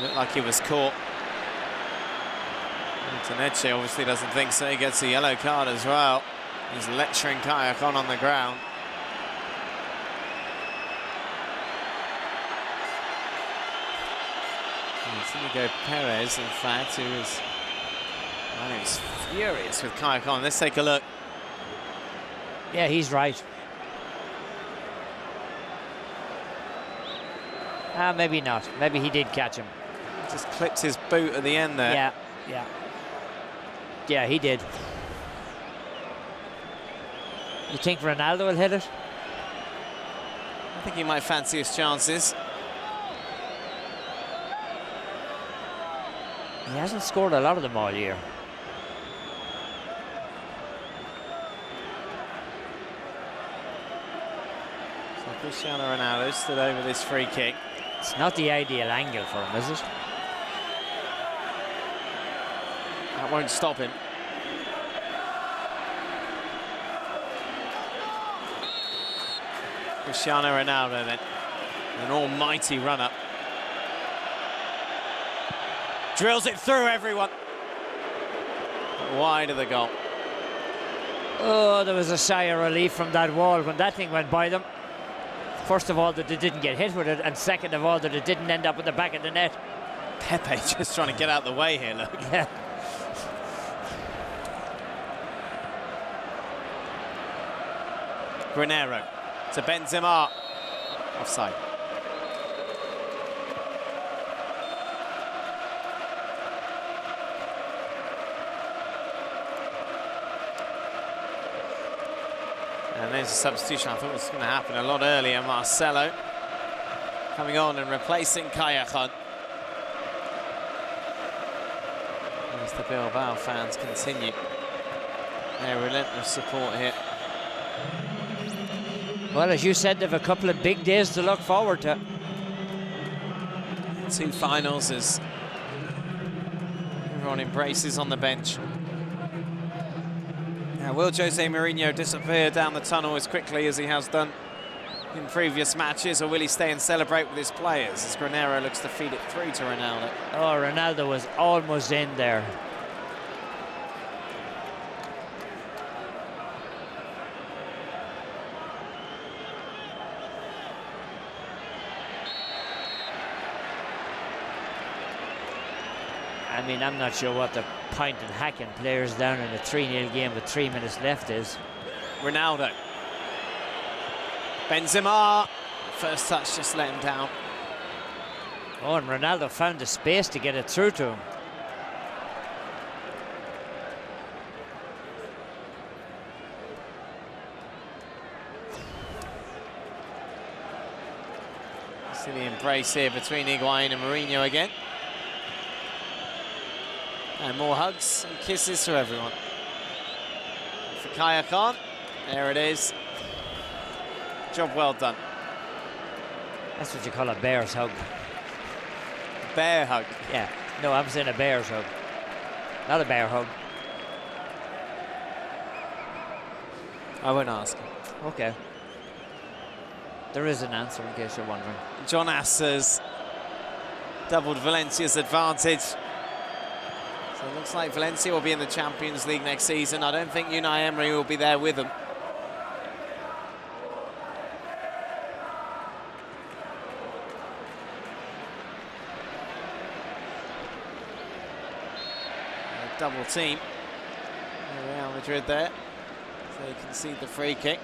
Looked like he was caught. Taneche obviously doesn't think so. He gets a yellow card as well. He's lecturing Callejon on the ground. Inigo Perez, in fact, who was, he was furious with Callejon. Let's take a look. Yeah, he's right. Maybe not. Maybe he did catch him. Just clipped his boot at the end there. Yeah. Yeah, he did. You think Ronaldo will hit it? I think he might fancy his chances. He hasn't scored a lot of them all year. So Cristiano Ronaldo stood over this free kick. It's not the ideal angle for him, is it? That won't stop him. Cristiano Ronaldo then. An almighty run-up. Drills it through everyone. But wide of the goal. Oh, there was a sigh of relief from that wall when that thing went by them. First of all, that they didn't get hit with it, and second of all, that it didn't end up in the back of the net. Pepe just trying to get out the way here, look. Yeah. Granero to Benzema. Offside. And there's a substitution I thought was going to happen a lot earlier. Marcelo coming on and replacing Callejon. As the Bilbao fans continue their relentless support here. Well, as you said, they've a couple of big days to look forward to. 2 finals as everyone embraces on the bench. Now, will Jose Mourinho disappear down the tunnel as quickly as he has done in previous matches, or will he stay and celebrate with his players as Granero looks to feed it through to Ronaldo? Oh, Ronaldo was almost in there. I mean, I'm not sure what the point in hacking players down in a 3-0 game with 3 minutes left is. Ronaldo. Benzema. First touch just let him down. Oh, and Ronaldo found the space to get it through to him. See the embrace here between Higuain and Mourinho again. And more hugs and kisses to everyone. For Callejon, there it is. Job well done. That's what you call a bear's hug. Bear hug? Yeah, no, I'm saying a bear's hug. Not a bear hug. I won't ask. Okay. There is an answer in case you're wondering. John Asser's doubled Valencia's advantage. So it looks like Valencia will be in the Champions League next season. I don't think Unai Emery will be there with them. A double team. Real Madrid there. So you can see the free kick.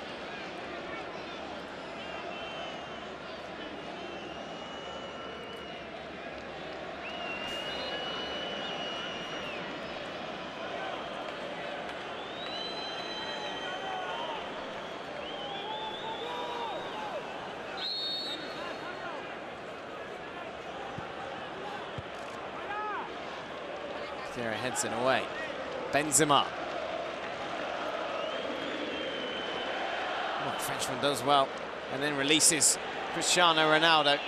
There heads it away. Benzema. Oh, the Frenchman does well. And then releases Cristiano Ronaldo.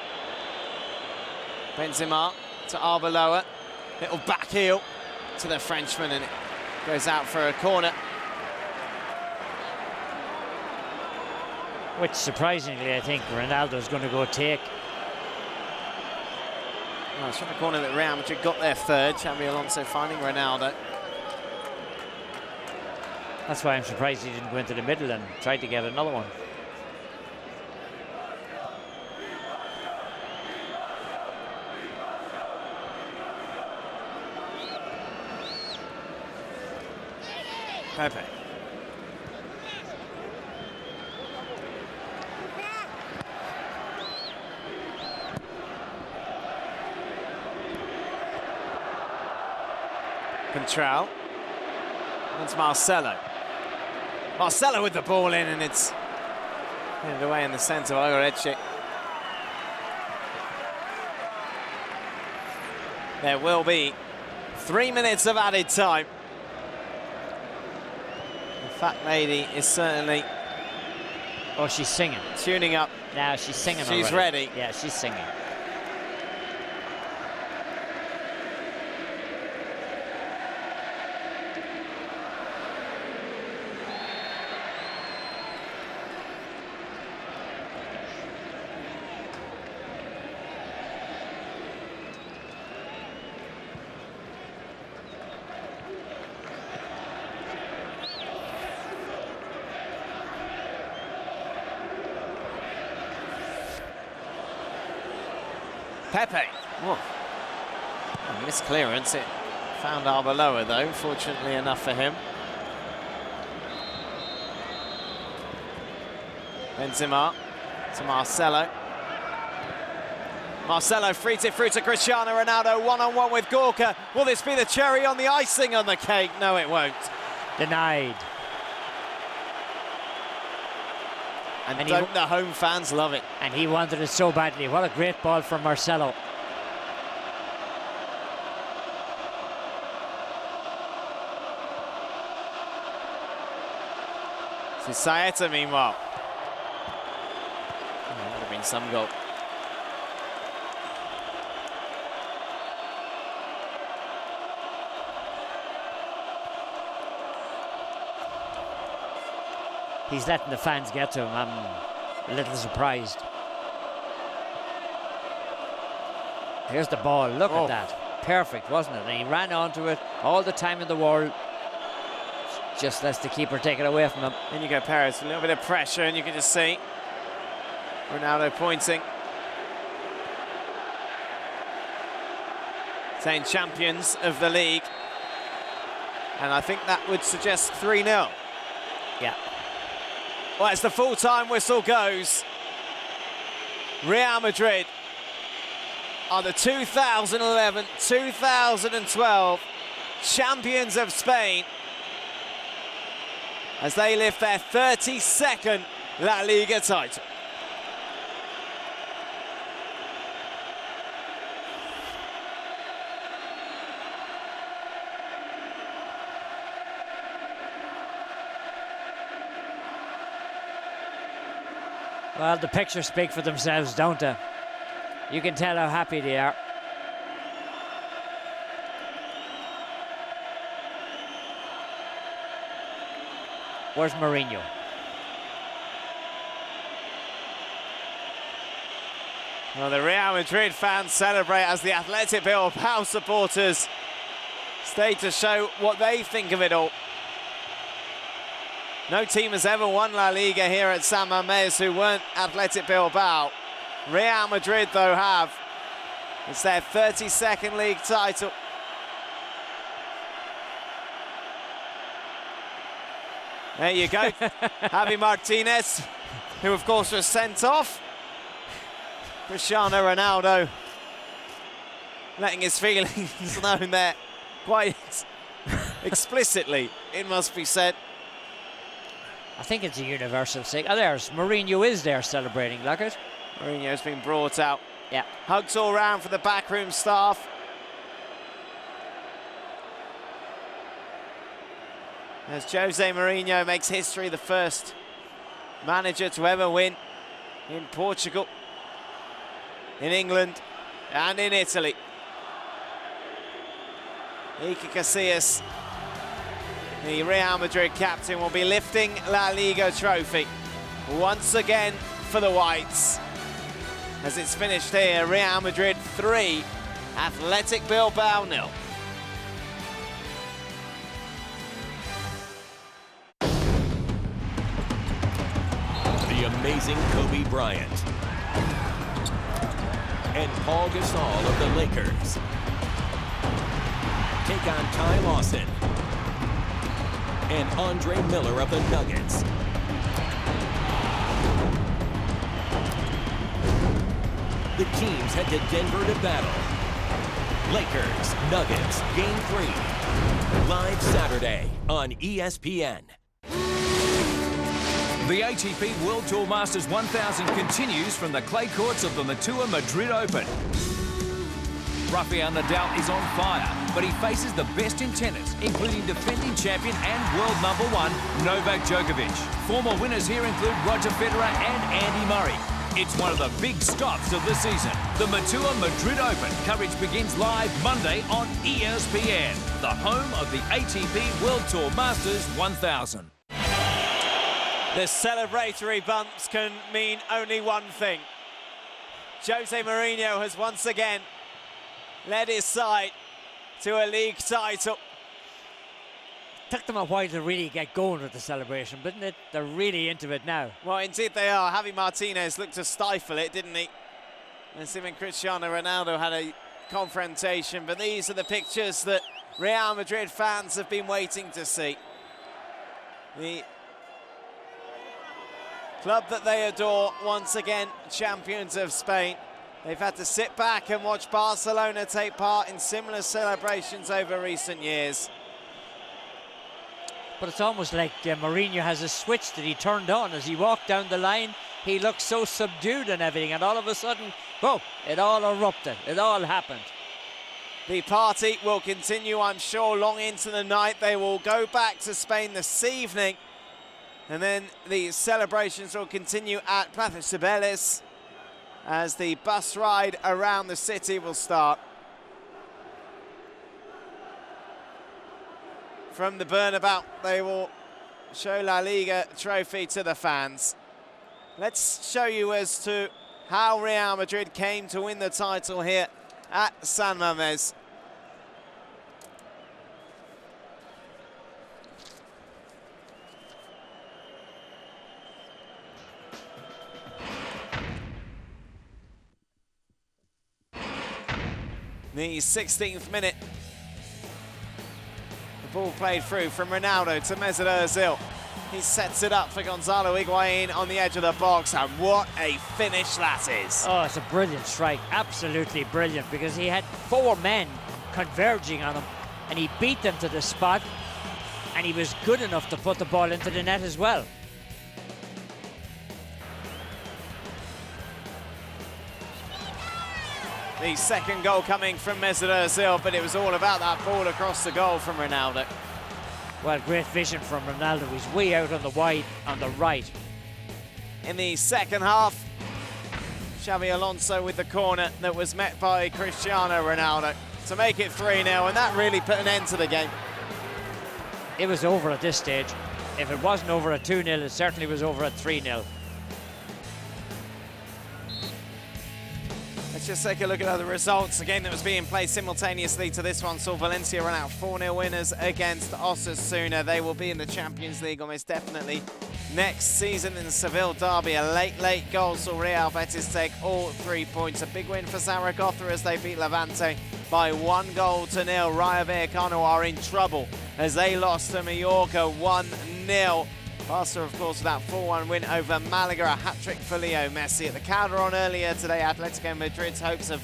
Benzema to Arbeloa. Little back heel to the Frenchman, and it goes out for a corner. Which, surprisingly, I think Ronaldo's going to go take. Well, it's from a corner that Real Madrid got their third. Xabi Alonso finding Ronaldo. That's why I'm surprised he didn't go into the middle and try to get another one. Pepe. Control. That's Marcelo. Marcelo with the ball in, and it's headed away in the centre of Ogoreche. There will be 3 minutes of added time. The fat lady is certainly... Oh, she's singing. Tuning up. Now she's singing She's already. ready. Yeah, she's singing. Pepe. Oh. A missed clearance. It found Arbeloa though, fortunately enough for him. Benzema to Marcelo. Marcelo frees it through to Cristiano Ronaldo, one-on-one with Gorka. Will this be the cherry on the icing on the cake? No, it won't. Denied. And don't the home fans love it? And he wanted it so badly. What a great ball from Marcelo. To Saeta, meanwhile. Oh, that would have been some goal. He's letting the fans get to him. I'm a little surprised. Here's the ball. Look at that. Perfect, wasn't it? And he ran onto it all the time in the world. Just lets the keeper take it away from him. In you go, Perez. A little bit of pressure, and you can just see Ronaldo pointing. Saying champions of the league. And I think that would suggest 3-0. Yeah. Well, as the full-time whistle goes, Real Madrid are the 2011-2012 champions of Spain as they lift their 32nd La Liga title. Well, the pictures speak for themselves, don't they? You can tell how happy they are. Where's Mourinho? Well, the Real Madrid fans celebrate as the Athletic Bilbao supporters stay to show what they think of it all. No team has ever won La Liga here at San Mamés who weren't Athletic Bilbao. Real Madrid, though, have. It's their 32nd league title. There you go. Javi Martinez, who, of course, was sent off. Cristiano Ronaldo letting his feelings known there quite explicitly, it must be said. I think it's a universal thing. Oh, there's Mourinho is there celebrating, look at. Mourinho's been brought out. Yeah. Hugs all round for the backroom staff. As Jose Mourinho makes history, the first manager to ever win in Portugal, in England, and in Italy. Iker Casillas, the Real Madrid captain, will be lifting La Liga trophy once again for the Whites. As it's finished here, Real Madrid 3, Athletic Bilbao 0. The amazing Kobe Bryant and Paul Gasol of the Lakers take on Ty Lawson and Andre Miller of the Nuggets. The teams head to Denver to battle. Lakers, Nuggets, Game 3. Live Saturday on ESPN. The ATP World Tour Masters 1000 continues from the clay courts of the Madrid Open. Rafael Nadal is on fire, but he faces the best in tennis, including defending champion and world #1 Novak Djokovic. Former winners here include Roger Federer and Andy Murray. It's one of the big stops of the season. The Madrid Open coverage begins live Monday on ESPN, the home of the ATP World Tour Masters 1000. The celebratory bumps can mean only one thing. Jose Mourinho has once again led his side to a league title. Took them a while to really get going with the celebration, didn't it? They're really into it now. Well, indeed they are. Javi Martinez looked to stifle it, didn't he? And him and Cristiano Ronaldo had a confrontation, but these are the pictures that Real Madrid fans have been waiting to see. The club that they adore, once again champions of Spain. They've had to sit back and watch Barcelona take part in similar celebrations over recent years. But it's almost like Mourinho has a switch that he turned on as he walked down the line. He looked so subdued and everything, and all of a sudden, whoa, it all erupted. It all happened. The party will continue, I'm sure, long into the night. They will go back to Spain this evening, and then the celebrations will continue at Plaza Cibeles as the bus ride around the city will start. From the Bernabeu, they will show La Liga trophy to the fans. Let's show you as to how Real Madrid came to win the title here at San Mamés. The 16th minute. The ball played through from Ronaldo to Mesut Ozil. He sets it up for Gonzalo Higuain on the edge of the box, and what a finish that is. Oh, it's a brilliant strike, absolutely brilliant, because he had 4 men converging on him, and he beat them to the spot, and he was good enough to put the ball into the net as well. The second goal coming from Mesut Ozil, but it was all about that ball across the goal from Ronaldo. Well, great vision from Ronaldo. He's way out on the wide, on the right. In the second half, Xavi Alonso with the corner that was met by Cristiano Ronaldo to make it 3-0, and that really put an end to the game. It was over at this stage. If it wasn't over at 2-0, it certainly was over at 3-0. Let's just take a look at other results. A game that was being played simultaneously to this one saw Valencia run out 4-0 winners against Osasuna. They will be in the Champions League almost definitely next season. In the Seville derby, a late goal saw Real Betis take all 3 points. A big win for Zaragoza as they beat Levante by 1-0. Rayo Vallecano are in trouble as they lost to Mallorca 1-0. Barca, of course, with that 4-1 win over Malaga, a hat-trick for Leo Messi. At the Calderon earlier today, Atletico Madrid's hopes of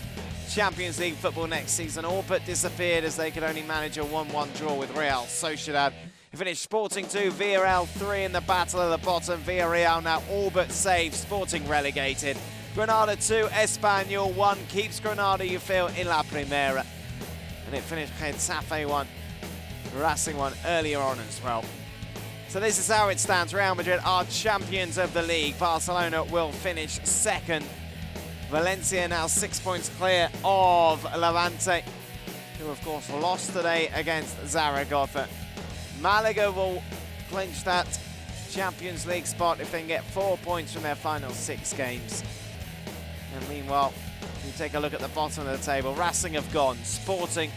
Champions League football next season all but disappeared as they could only manage a 1-1 draw with Real Sociedad. It finished Sporting 2, Villarreal 3 in the battle at the bottom. Villarreal now all but saved, Sporting relegated. Granada 2, Espanyol 1 keeps Granada, you feel, in La Primera. And it finished Getafe 1, Racing 1 earlier on as well. So this is how it stands. Real Madrid are champions of the league. Barcelona will finish second. Valencia now 6 points clear of Levante. who of course lost today against Zaragoza. Malaga will clinch that Champions League spot if they can get 4 points from their final 6 games. And meanwhile, you take a look at the bottom of the table. Racing have gone. Sporting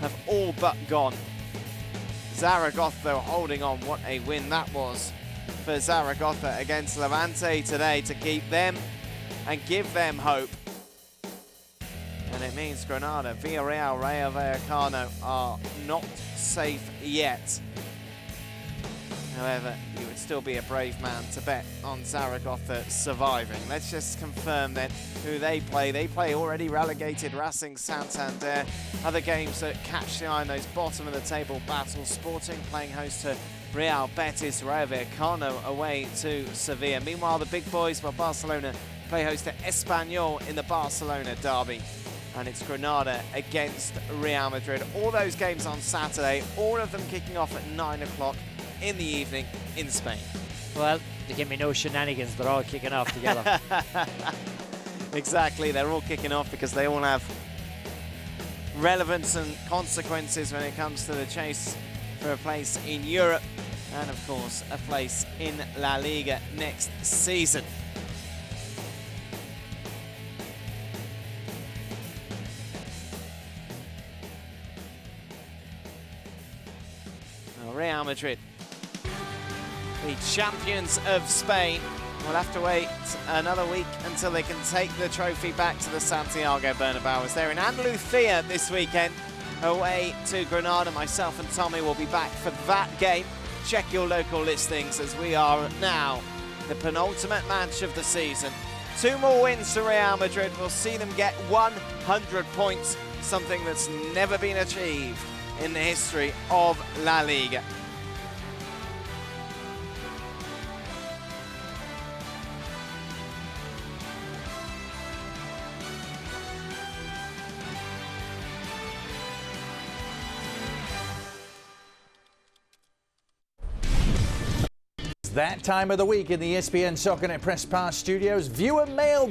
have all but gone. Zaragoza, though, holding on. What a win that was for Zaragoza against Levante today to keep them and give them hope. And it means Granada, Villarreal, Rayo Vallecano are not safe yet. However, you would still be a brave man to bet on Zaragoza surviving. Let's just confirm then who they play. They play already relegated Racing Santander. Other games that catch the eye in those bottom of the table battles. Sporting playing host to Real Betis, Rayo Vallecano away to Sevilla. Meanwhile, the big boys, well, Barcelona play host to Espanyol in the Barcelona derby. And it's Granada against Real Madrid. All those games on Saturday, all of them kicking off at 9 o'clock in the evening in Spain. Well, they give me no shenanigans. They're all kicking off together. Exactly, they're all kicking off because they all have relevance and consequences when it comes to the chase for a place in Europe and, of course, a place in La Liga next season. Real Madrid, the champions of Spain, will have to wait another week until they can take the trophy back to the Santiago Bernabeu. As they're in Andalucía this weekend, away to Granada. Myself and Tommy will be back for that game. Check your local listings as we are now the penultimate match of the season. 2 more wins to Real Madrid will see them get 100 points, something that's never been achieved in the history of La Liga. That time of the week in the ESPN SoccerNet Press Pass Studios, viewer mail